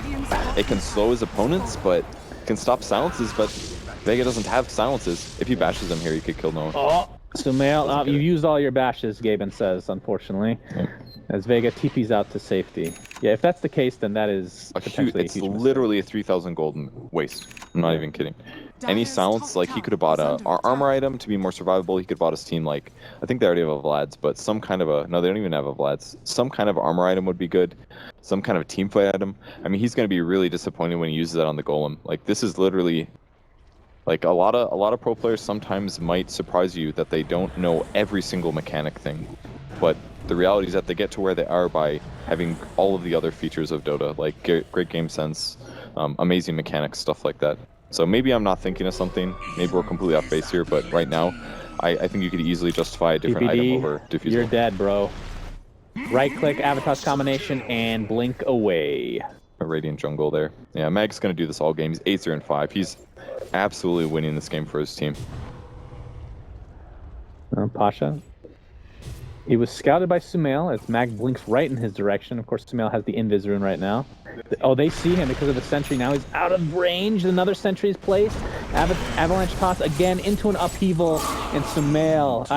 It can slow his opponents, but can stop silences, but Vega doesn't have silences. If he bashes them here, he could kill no one. Oh, Sumail, you've used all your bashes, Gaben says, unfortunately. Yep. As Vega TP's out to safety. Yeah, if that's the case, then that is potentially a huge literally a 3,000 golden waste. I'm not even kidding. Any silence, like he could have bought a armor item to be more survivable. He could have bought his team, like, I think they already have a Vlad's, but some kind of no, they don't even have a Vlad's. Some kind of armor item would be good. Some kind of team fight item. I mean, he's going to be really disappointed when he uses that on the golem. Like, this is literally... Like, a lot of pro players sometimes might surprise you that they don't know every single mechanic thing. But the reality is that they get to where they are by having all of the other features of Dota, like great game sense, amazing mechanics, stuff like that. So maybe I'm not thinking of something. Maybe we're completely off base here, but right now, I think you could easily justify a different item over Diffusal. You're dead, bro. Right-click, Avatar's combination, and blink away. A Radiant Jungle there. Yeah, Mag's going to do this all game. He's 8-0-5. He's absolutely winning this game for his team. Pasha. He was scouted by Sumail as Mag blinks right in his direction. Of course, Sumail has the Invis Rune right now. Oh, they see him because of the sentry. Now he's out of range. Another sentry is placed. Avalanche toss again into an upheaval, and Sumail,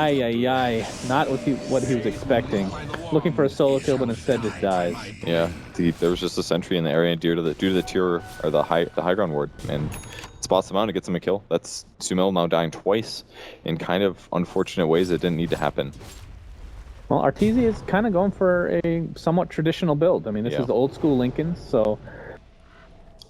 not what he was expecting. Looking for a solo kill, but instead just dies. Yeah, there was just a sentry in the area due to the tier or the high ground ward, and spots him out and gets him a kill. That's Sumail now dying twice in kind of unfortunate ways that didn't need to happen. Well, Arteezy is kind of going for a somewhat traditional build. I mean, this is the old school Lincoln, so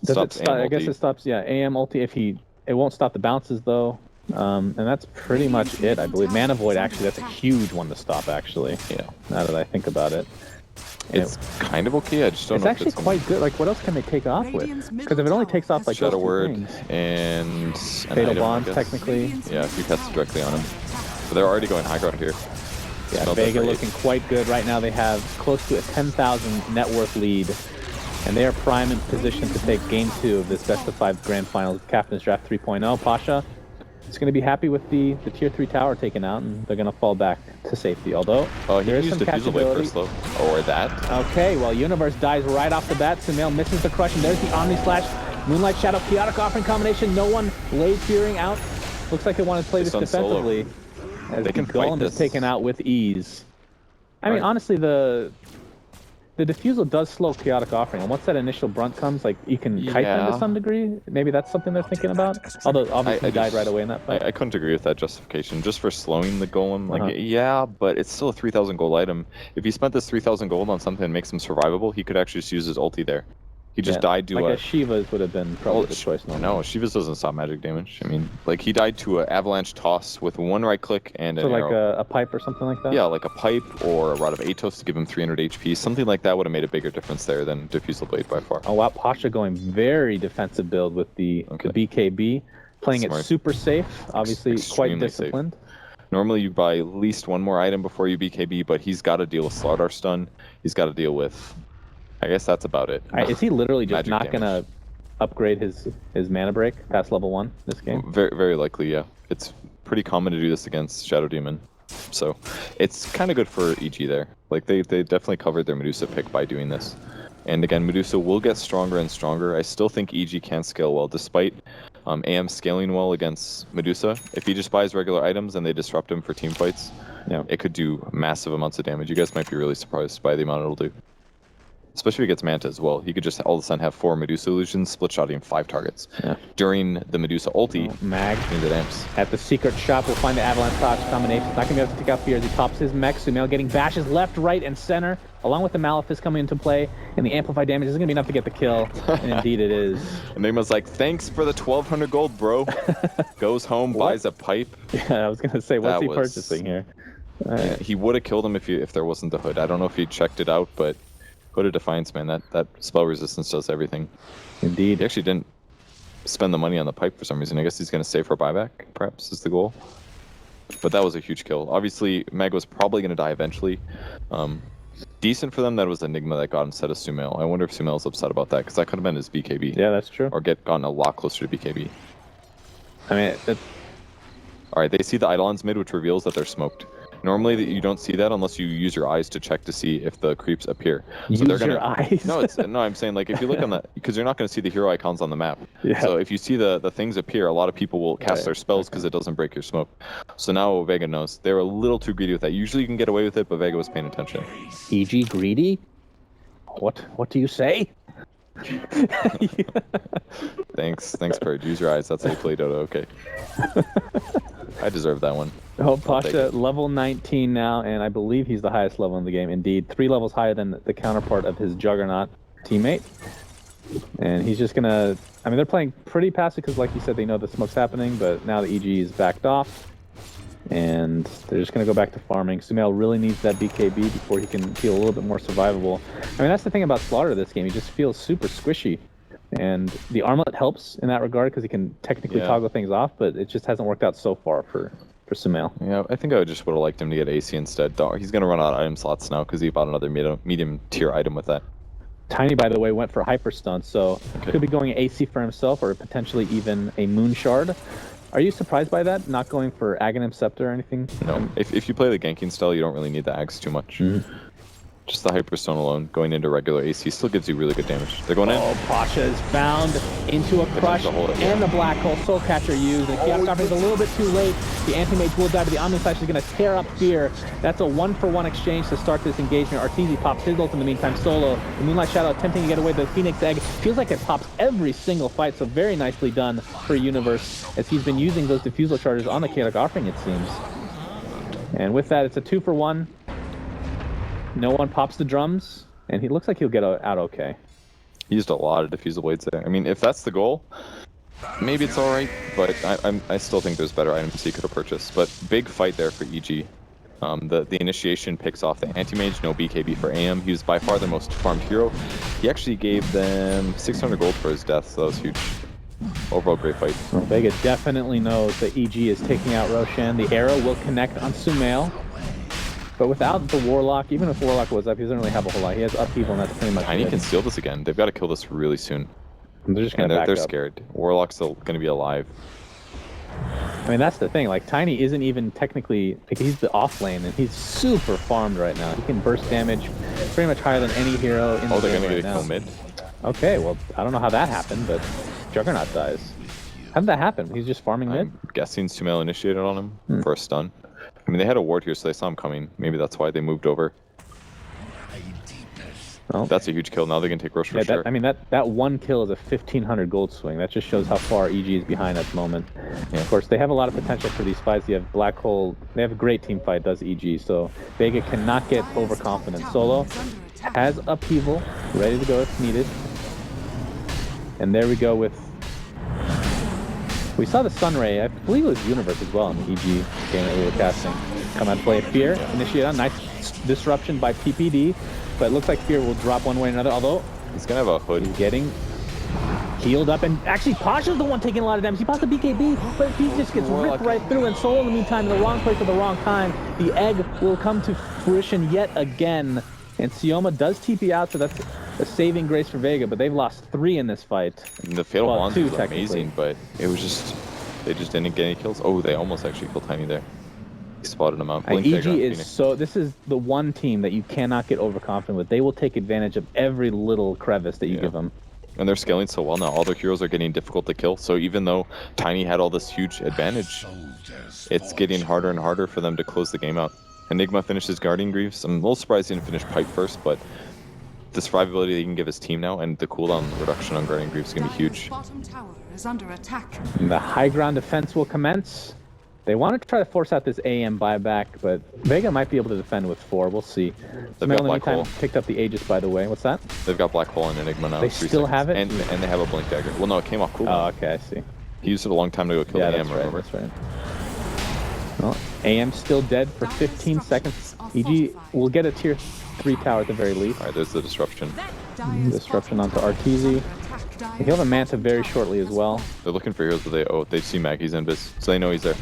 does it stop? I guess it stops. Yeah, AM ulti. It won't stop the bounces though, and that's pretty much it, I believe. Mana Void, actually, that's a huge one to stop. Actually, yeah. Now that I think about it, it's kind of okay. I just don't know. It's actually quite good. Like, what else can they take off with? Because if it only takes off like Shadow those Word things, and Fatal Bonds, technically. Yeah, if you cast directly on him, but they're already going high ground here. Yeah, Vega looking quite good right now. They have close to a 10,000 net worth lead, and they are prime in position to take Game 2 of this Best of 5 Grand Finals Captain's Draft 3.0. Pasha is going to be happy with the Tier 3 tower taken out, and they're going to fall back to safety. Although, he there is used some Diffusal Blade catchability. first, though. Or that. Okay, well, Universe dies right off the bat. Sumail misses the crush, and there's the Omni Slash. Moonlight Shadow, Chaotic Offering combination. No one Blade Fearing out. Looks like they want to play this defensively. As the Golem is taken out with ease. I mean, honestly, the Diffusal does slow Chaotic Offering, and once that initial brunt comes, like, you can kite them to some degree. Maybe that's something they're thinking about. Although, obviously, he died right away in that fight. I couldn't agree with that justification. Just for slowing the Golem, like, yeah, but it's still a 3,000 gold item. If he spent this 3,000 gold on something that makes him survivable, he could actually just use his ulti there. He just died to a Shiva's would have been probably the choice. No, Shiva's doesn't stop magic damage. I mean, like, he died to an avalanche toss with one right click and an arrow. A pipe or something like that? Yeah, like a pipe or a Rod of Atos to give him 300 HP. Something like that would have made a bigger difference there than Diffusal Blade by far. Oh wow, Pasha going very defensive build with the BKB. Playing it super safe, obviously quite disciplined. Safe. Normally you buy at least one more item before you BKB, but he's got to deal with Slardar stun. He's got to deal with... I guess that's about it. Is he literally just not going to upgrade his mana break past level 1 this game? Very, very likely, yeah. It's pretty common to do this against Shadow Demon. So it's kind of good for EG there. Like, they definitely covered their Medusa pick by doing this. And again, Medusa will get stronger and stronger. I still think EG can scale well, despite AM scaling well against Medusa. If he just buys regular items and they disrupt him for team fights, it could do massive amounts of damage. You guys might be really surprised by the amount it'll do. Especially if he gets Manta as well. He could just all of a sudden have 4 Medusa illusions, split shotting 5 targets. During the Medusa ulti, Mag in the damps. At the secret shop, we'll find the Avalanche Toss combination. It's not going to be able to take out Fear as he pops his mech. Sumail getting bashes left, right, and center, along with the Malefice coming into play. And the amplified damage isn't going to be enough to get the kill. And indeed it is. Enigma's like, thanks for the 1,200 gold, bro. Goes home, buys a pipe. Yeah, I was going to say, what's he purchasing here? Yeah, he would have killed him if there wasn't the hood. I don't know if he checked it out, but... Hood of Defiance, man, that spell resistance does everything. Indeed. He actually didn't spend the money on the pipe for some reason. I guess he's going to save for buyback, perhaps, is the goal. But that was a huge kill. Obviously, Meg was probably going to die eventually. Decent for them that it was Enigma that got instead of Sumail. I wonder if Sumail's upset about that, because that could have been his BKB. Yeah, that's true. Or gotten a lot closer to BKB. I mean, Alright, they see the Eidolons mid, which reveals that they're smoked. Normally, you don't see that unless you use your eyes to check to see if the creeps appear. So use your eyes? No, I'm saying, like, if you look on the... Because you're not going to see the hero icons on the map. Yeah. So if you see the things appear, a lot of people will cast their spells because it doesn't break your smoke. So now Vega knows. They were a little too greedy with that. Usually you can get away with it, but Vega was paying attention. EG greedy? What do you say? Thanks, Purge. Use your eyes. That's how you play Dota. Okay. I deserve that one. Oh, Pasha, level 19 now, and I believe he's the highest level in the game. Indeed, 3 levels higher than the counterpart of his Juggernaut teammate. And he's just gonna... I mean, they're playing pretty passive because, like you said, they know the smoke's happening, but now the EG is backed off. And they're just going to go back to farming. Sumail really needs that BKB before he can feel a little bit more survivable. I mean, that's the thing about Slaughter this game. He just feels super squishy. And the armlet helps in that regard because he can technically toggle things off, but it just hasn't worked out so far for Sumail. Yeah, I think I just would have liked him to get AC instead. He's going to run out of item slots now because he bought another medium tier item with that. Tiny, by the way, went for Hyper Stun, so could be going AC for himself or potentially even a Moon Shard. Are you surprised by that? Not going for Aghanim Scepter or anything? No. If you play the ganking style, you don't really need the Ags too much. Just the Hyperstone alone, going into regular AC, still gives you really good damage. They're going in. Oh, Pasha is found into a crush and the black hole. Soul Catcher used. The Chaos Offering is a little bit too late. The Anti-Mage will die, but the Omni Slash is going to tear up Fear. That's a 1-for-1 exchange to start this engagement. Arteezy pops his ult in the meantime solo. The Moonlight Shadow attempting to get away with the Phoenix Egg. Feels like it pops every single fight, so very nicely done for Universe, as he's been using those Diffusal Charges on the Chaotic Offering, it seems. And with that, it's a 2-for-1. No one pops the drums, and he looks like he'll get out okay. He used a lot of Diffusal Blades there. I mean, if that's the goal, maybe it's alright, but I still think there's better items he could have purchased. But big fight there for EG. The initiation picks off the Anti-Mage, no BKB for AM. He was by far their most farmed hero. He actually gave them 600 gold for his death, so that was huge. Overall, great fight. Well, Vega definitely knows that EG is taking out Roshan. The arrow will connect on Sumail. But without the Warlock, even if Warlock was up, he doesn't really have a whole lot. He has upheaval, and that's pretty much Tiny it. can steal this again. They've got to kill this really soon. They're just going to back they're up. scared. Warlock's still going to be alive. I mean, that's the thing. Like, Tiny isn't even technically... Like, he's the off lane, and he's super farmed right now. He can burst damage pretty much higher than any hero in the game. They're going to right get a kill mid? Okay, well, I don't know how that happened, but Juggernaut dies. How did that happen? He's just farming mid? I'm guessing Sumail initiated on him for a stun. I mean, they had a ward here, so they saw him coming. Maybe that's why they moved over. Well, that's a huge kill. Now they can take Roche for sure. I mean, that one kill is a 1,500 gold swing. That just shows how far EG is behind at the moment. Yeah. Of course, they have a lot of potential for these fights. You have Black Hole. They have a great team fight, does EG. So Vega cannot get overconfident. Solo has upheaval, ready to go if needed. And there we go with... We saw the Sunray, I believe it was Universe as well in the EG game that we were casting. Come out play Fear, initiate on, nice disruption by PPD, but it looks like Fear will drop one way or another, although he's gonna have a hood. He's getting healed up, and actually Pasha's the one taking a lot of damage. He pops the BKB, but he just gets ripped right through, and Soul in the meantime in the wrong place at the wrong time. The egg will come to fruition yet again, and Sioma does TP out, so that's a saving grace for Vega, but they've lost 3 in this fight. And the Fatal Bonds was technically amazing, but it was just... They just didn't get any kills. Oh, they almost actually killed Tiny there. He spotted him out. EG is so... This is the one team that you cannot get overconfident with. They will take advantage of every little crevice that you give them. And they're scaling so well now. All their heroes are getting difficult to kill. So even though Tiny had all this huge advantage, it's getting harder and harder for them to close the game out. Enigma finishes Guardian Greaves. I'm a little surprised he didn't finish Pipe first, but the survivability that he can give his team now and the cooldown reduction on Guardian Greaves is going to be huge. Under attack. The high ground defense will commence. They want to try to force out this AM buyback, but Vega might be able to defend with 4. We'll see. They've got Black Hole. Picked up the Aegis, by the way. What's that? They've got Black Hole and Enigma now. They still have it? And they have a Blink Dagger. Well, no, it came off cooldown. Oh, okay, I see. He used it a long time to go kill the AM, remember? That's right. Well, AM still dead for 15 seconds. EG will get a tier 3 tower at the very least. Alright, there's the disruption. Disruption onto Arteezy. He'll have a Manta very shortly as well. They're looking for heroes, but they see Maggie's invis, so they know he's there.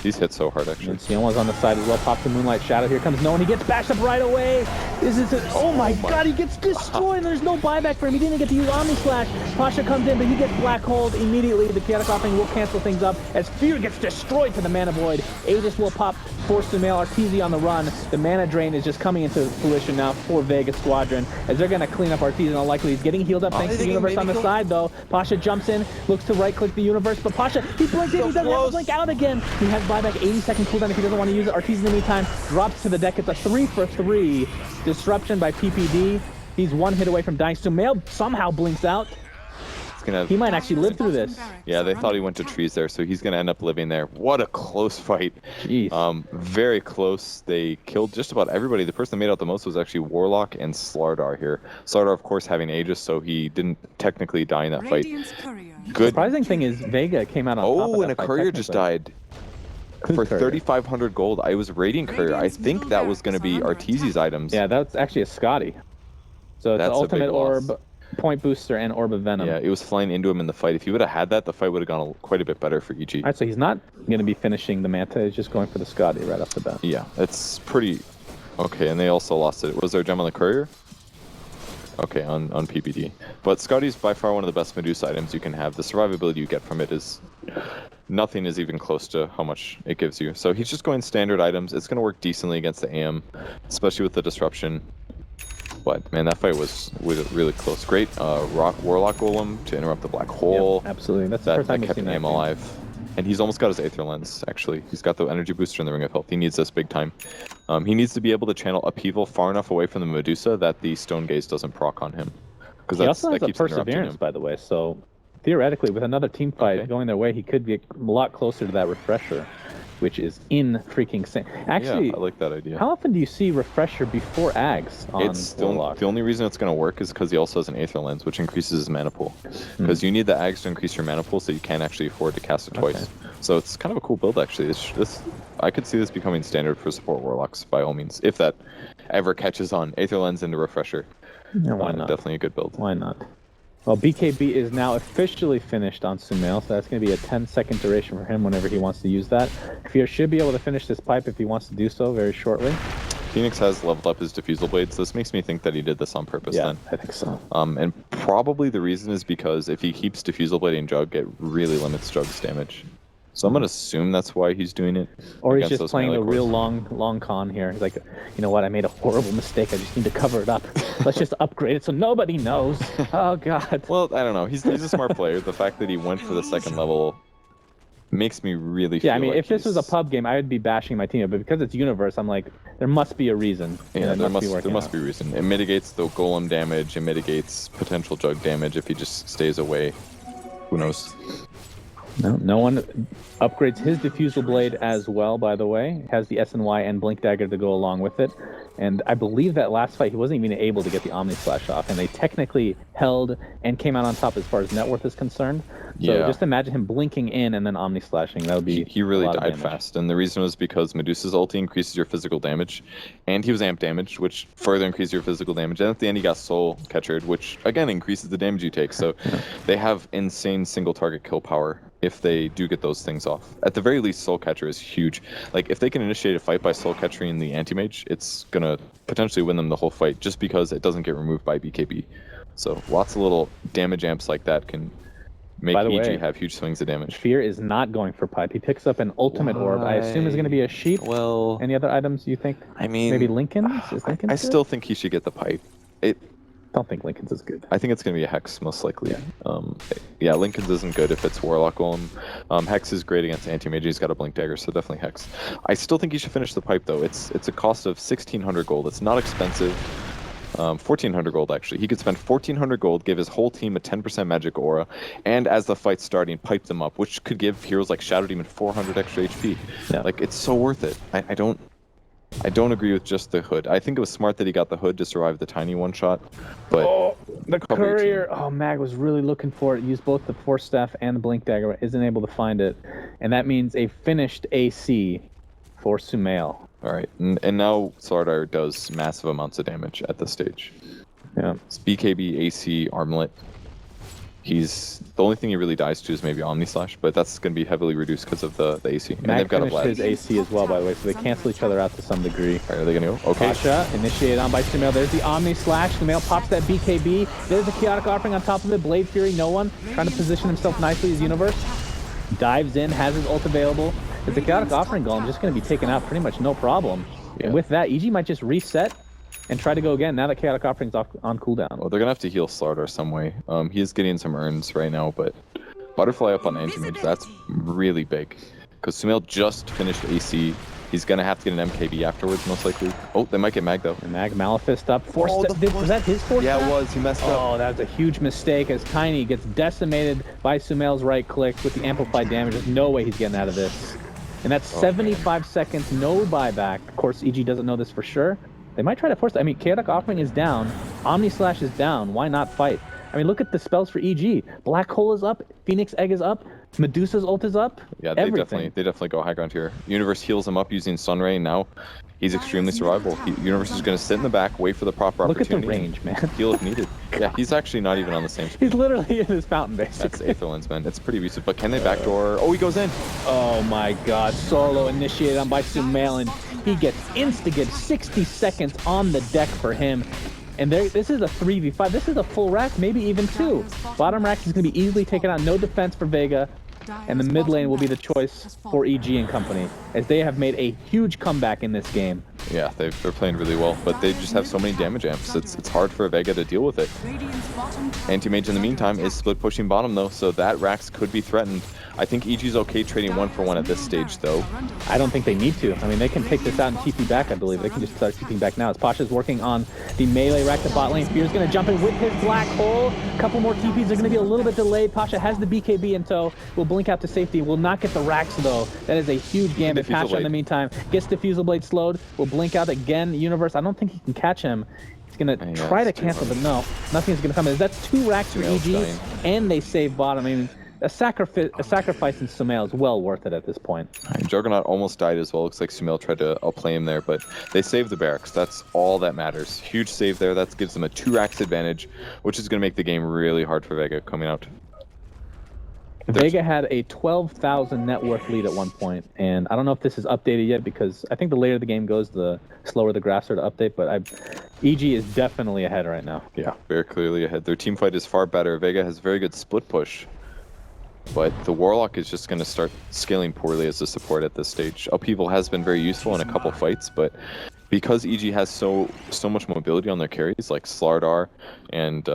He's hit so hard, actually. And Sioma's on the side as well. Pops the Moonlight Shadow. Here comes No, and he gets bashed up right away. This is it. Oh my god, he gets destroyed, and there's no buyback for him. He didn't get to use Omni Slash. Pasha comes in, but he gets Black Holed immediately. The Chaotic Offering will cancel things up as Fear gets destroyed to the Mana Void. Aegis will pop, force Sumail. Arteezy on the run. The Mana Drain is just coming into fruition now for Vega Squadron, as they're going to clean up Arteezy, and all likely he's getting healed up thanks to the Universe on the side, though. Pasha jumps in, looks to right-click the Universe, but Pasha, he blinks in, he doesn't have to blink out again. He has buyback 80-second cooldown if he doesn't want to use it. Arteezy in the meantime drops to the deck. It's a 3-for-3 disruption by PPD. He's 1 hit away from dying. Sumail somehow blinks out. He might actually live through this. Yeah, they thought he went to trees there, so he's going to end up living there. What a close fight. Jeez. Very close. They killed just about everybody. The person that made out the most was actually Warlock and Slardar here. Slardar, of course, having Aegis, so he didn't technically die in that fight. Good. Surprising thing is Vega came out on top of that and a fight, courier just died. For 3,500 gold. I was raiding courier. I think that was going to be Arteezy's items. Yeah, that's actually a Scotty. So it's the ultimate orb, point booster, and orb of venom. Yeah, it was flying into him in the fight. If he would have had that, the fight would have gone quite a bit better for EG. Alright, so he's not going to be finishing the Manta. He's just going for the Scotty right off the bat. Yeah, it's pretty... Okay, and they also lost it. Was there a gem on the courier? Okay, on PPD. But Scotty's by far one of the best Medusa items you can have. The survivability you get from it is... Nothing is even close to how much it gives you. So he's just going standard items. It's going to work decently against the AM, especially with the disruption. But man, that fight was really close. Great Warlock Golem to interrupt the black hole. Yep, absolutely. That's the first time that we've kept seen him that. alive. And he's almost got his Aether Lens, actually. He's got the energy booster in the Ring of Health. He needs this big time. He needs to be able to channel Upheaval far enough away from the Medusa that the Stone Gaze doesn't proc on him. Because He also has that a keeps interrupting perseverance, him. by the way. So theoretically, with another team fight Okay. going their way, he could be a lot closer to that refresher, which is in freaking same. Actually, Yeah, I like that idea. how often do you see refresher before Ags on It's Warlock? the only reason it's going to work is because he also has an Aether Lens, which increases his mana pool. Because you need the Ags to increase your mana pool, so you can't actually afford to cast it twice. So it's kind of a cool build, actually. I could see this becoming standard for support Warlocks, by all means, if that ever catches on. Aether Lens into Refresher. Yeah, why not? Definitely a good build. Why not? Well, BKB is now officially finished on Sumail, so that's going to be a 10-second duration for him whenever he wants to use that. Fear should be able to finish this pipe if he wants to do so very shortly. Phoenix has leveled up his Diffusal Blades. This makes me think that he did this on purpose then. I think so. And probably the reason is because if he keeps Diffusal Blading Jug, it really limits Jug's damage. So I'm going to assume that's why he's doing it. Or he's against just those playing melee a real cores. long con here. He's like, you know what, I made a horrible mistake. I just need to cover it up. Let's just upgrade it so nobody knows. Oh, God. Well, I don't know. He's a smart player. The fact that he went for the second level makes me really feel Yeah, I mean, like if this was a pub game, I would be bashing my team. But because it's Universe, I'm like, there must be a reason. Yeah, and it there working must out. be a reason. It mitigates the golem damage. It mitigates potential Jug damage if he just stays away. Who knows? No one upgrades his Diffusal Blade as well, by the way. Has the SNY and Blink Dagger to go along with it. And I believe that last fight, he wasn't even able to get the Omni Slash off. And they technically held and came out on top as far as net worth is concerned. So Yeah. just imagine him blinking in and then Omni Slashing. That would be He really a lot of died damage. fast, and the reason was because Medusa's ulti increases your physical damage, and he was amp damaged, which further increases your physical damage. And at the end, he got Soul Catchered, which again increases the damage you take. So they have insane single target kill power if they do get those things off. At the very least, Soul Catcher is huge. Like if they can initiate a fight by Soul Catchering the anti-mage, it's gonna potentially win them the whole fight just because it doesn't get removed by BKB. So lots of little damage amps like that can make By the EG way, have huge swings of damage. Fear is not going for pipe. He picks up an ultimate orb. I assume is going to be a sheep. Well, Any other items you think? I mean, Maybe Lincoln's? Is Lincoln's I good? still think he should get the pipe. don't think Lincoln's is good. I think it's going to be a Hex, most likely. Yeah, Lincoln's isn't good if it's Warlock Golem. Hex is great against Anti-Mage. He's got a Blink Dagger, so definitely Hex. I still think he should finish the pipe, though. It's a cost of 1,600 gold. It's not expensive. 1,400 gold, actually. He could spend 1,400 gold, give his whole team a 10% magic aura, and as the fight's starting, pipe them up, which could give heroes like Shadow Demon 400 extra HP. Yeah. Like, it's so worth it. I don't agree with just the hood. I think it was smart that he got the hood to survive the tiny one-shot, but... The Probably courier, Mag was really looking for it. Used both the Force Staff and the Blink Dagger, but isn't able to find it. And that means a finished AC for Sumail. All right, and now Slardar does massive amounts of damage at this stage. Yeah. It's BKB, AC, Armlet. The only thing he really dies to is maybe Omni Slash, but that's going to be heavily reduced because of the AC. And Mag they've got a finished blast. his AC as well, by the way, so they cancel each other out to some degree. All right, are they going to go? Okay. Pasha, initiated on by Sumail. There's the Omni Slash. Sumail pops that BKB. There's a Chaotic Offering on top of it. Blade Fury, no one. Trying to position himself nicely as Universe. Dives in, has his ult available. It's a Chaotic Offering Golem just going to be taken out pretty much no problem. Yeah. And with that, EG might just reset and try to go again now that Chaotic Offering's off on cooldown. Well, they're going to have to heal Slardar some way. He is getting some urns right now, but Butterfly up on Anti-Mage, that's really big. Because Sumail just finished AC. He's going to have to get an MKB afterwards, most likely. Oh, they might get Mag, though. And Mag Malefist up. Was Force- that his force? Yeah, it Staff? was. He messed up. Oh, that was a huge mistake as Tiny gets decimated by Sumail's right click with the amplified damage. There's no way he's getting out of this. And that's 75 seconds, no buyback. Of course, EG doesn't know this for sure. They might try to force it. I mean, Chaotic Offering is down. Omni Slash is down. Why not fight? I mean, look at the spells for EG. Black Hole is up. Phoenix Egg is up. Medusa's ult is up. Yeah, they Everything. definitely go high ground here. Universe heals him up using Sunray, and now he's extremely survivable. Universe is going to sit in the back, wait for the proper Look at the opportunity. range, man. Heal if needed. Yeah, he's actually not even on the same speed. He's literally in his fountain, That's basically. Aether Lens, man. It's pretty abusive, but can they backdoor? Oh, he goes in. Oh my god, solo initiated on by Sumail, and he gets insta-get 60 seconds on the deck for him. And this is a 3v5. This is a full rack, maybe even two. Bottom rack is going to be easily taken out. No defense for Vega. And the mid lane will be the choice for EG and company, as they have made a huge comeback in this game. Yeah, they're playing really well, but they just have so many damage amps. It's hard for Vega to deal with it. Anti-Mage in the meantime is split pushing bottom though, so that Rax could be threatened. I think EG's okay trading 1-for-1 at this stage though. I don't think they need to. I mean, they can take this out and TP back, I believe. They can just start TPing back now. As Pasha's working on the melee rack to bot lane. Fear's going to jump in with his black hole. A couple more TPs are going to be a little bit delayed. Pasha has the BKB in tow. Will blink out to safety. Will not get the racks though. That is a huge gambit. Pasha in the meantime gets Diffusal Blade slowed. Will blink out again. Universe, I don't think he can catch him. He's going to try to cancel, but no. Nothing's going to come in. That's 2 racks for EG, and they save bottom. I mean, a sacrifice in Sumail is well worth it at this point. Juggernaut almost died as well. Looks like Sumail tried to outplay him there, but they saved the barracks. That's all that matters. Huge save there. That gives them a 2 racks advantage, which is going to make the game really hard for Vega coming out. Vega had a 12,000 net worth lead at one point, and I don't know if this is updated yet because I think the later the game goes, the slower the graphs are to update, but EG is definitely ahead right now. Yeah, very clearly ahead. Their team fight is far better. Vega has very good split push. But the Warlock is just going to start scaling poorly as a support at this stage. Upheaval has been very useful in a couple fights, but because EG has so much mobility on their carries, like Slardar and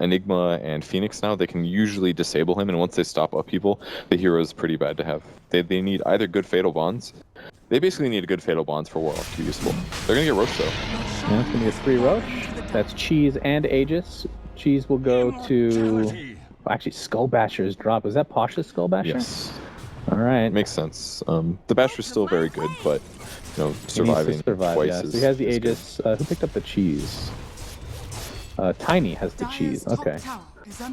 Enigma and Phoenix now, they can usually disable him, and once they stop Upheaval, the hero is pretty bad to have. They need either good Fatal Bonds. They basically need a good Fatal Bonds for Warlock to be useful. They're going to get Roche, though. Yeah, it's going to be a 3 Roche. That's Cheese and Aegis. Cheese will go to... Actually, Skull Basher is dropped. Was that Pasha's Skull Basher? Yes. All right. Makes sense. The Basher's still very good, but surviving twice yeah. is... So he has the Aegis. Who picked up the Cheese? Tiny has the Cheese. Okay.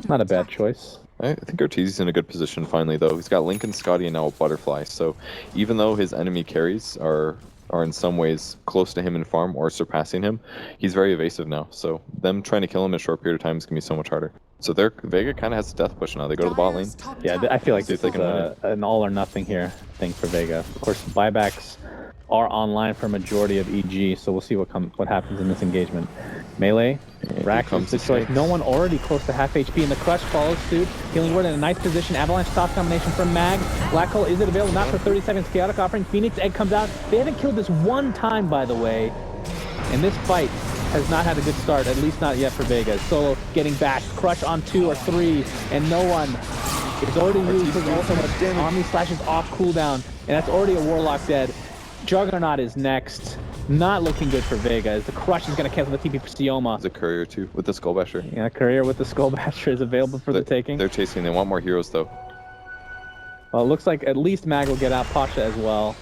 Not a bad choice. I think Ortiz in a good position finally, though. He's got Lincoln, Scotty, and now a Butterfly. So even though his enemy carries are in some ways close to him in farm or surpassing him, he's very evasive now. So them trying to kill him in a short period of time is going to be so much harder. So Vega kind of has a death push now. They go to the bot lane. Yeah, I feel like this is an all or nothing here thing for Vega. Of course, buybacks are online for a majority of EG, so we'll see what happens in this engagement. Melee, Rax is the choice. No one already close to half HP, and the Crush follows suit. Healing Word in a nice position. Avalanche top combination from Mag. Black Hole, is it available? Not for 30 seconds. Chaotic Offering. Phoenix Egg comes out. They haven't killed this one time, by the way. And this fight has not had a good start, at least not yet for Vega. Solo getting back. Crush on 2 or 3, and no one is already used his ultimate. Omni Slash is off cooldown, and that's already a Warlock dead. Juggernaut is next. Not looking good for Vega, as the Crush is going to cancel the TP for Sioma. The Courier, too, with the Skull Basher. Yeah, Courier with the Skull Basher is available for the taking. They're chasing. They want more heroes, though. Well, it looks like at least Mag will get out. Pasha as well.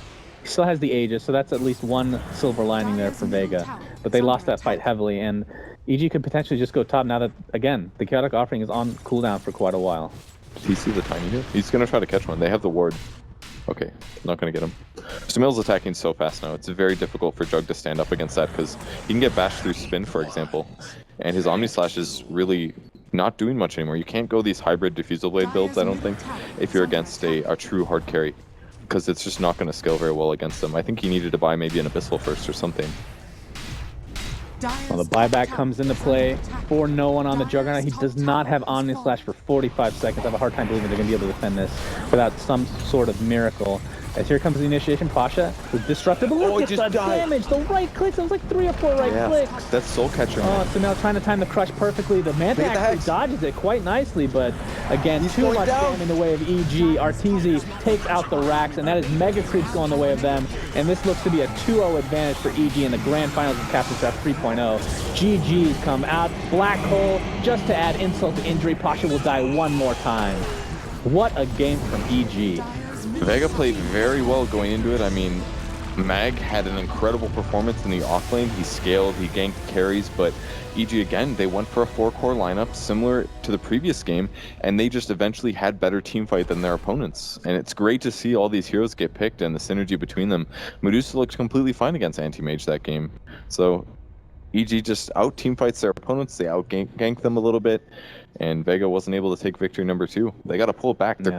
He still has the Aegis, so that's at least one silver lining there for Vega. But they lost that fight heavily, and EG could potentially just go top now that, again, the Chaotic Offering is on cooldown for quite a while. Did he see the Tiny here? He's going to try to catch one. They have the ward. Okay, not going to get him. Sumail's attacking so fast now. It's very difficult for Jug to stand up against that because he can get bashed through spin, for example. And his Omni Slash is really not doing much anymore. You can't go these hybrid Diffusal Blade builds, I don't think, if you're against a true hard carry. Because it's just not going to scale very well against them. I think he needed to buy maybe an Abyssal first or something. Well, the buyback comes into play for no one on the Juggernaut. He does not have Omni Slash for 45 seconds. I have a hard time believing they're going to be able to defend this without some sort of miracle. As here comes the initiation, Pasha was disrupted. But look at the damage! The right clicks, it was like 3 or 4 right clicks. That's Soul Catcher. Oh, so now trying to time the Crush perfectly. The Manta actually dodges it quite nicely, but again, too much damage in the way of EG. Arteezy takes out the racks, and that is Mega Creeps going the way of them. And this looks to be a 2-0 advantage for EG in the grand finals of Captain's Draft 3.0. GG's come out. Black Hole, just to add insult to injury, Pasha will die one more time. What a game from EG. Vega played very well going into it. I mean, Mag had an incredible performance in the off lane. He scaled, he ganked carries, but EG again, they went for a 4-core lineup similar to the previous game, and they just eventually had better team fight than their opponents. And it's great to see all these heroes get picked and the synergy between them. Medusa looked completely fine against Anti-Mage that game. So EG just out team fights their opponents, they out ganked them a little bit, and Vega wasn't able to take victory number 2. They got to pull it back. They're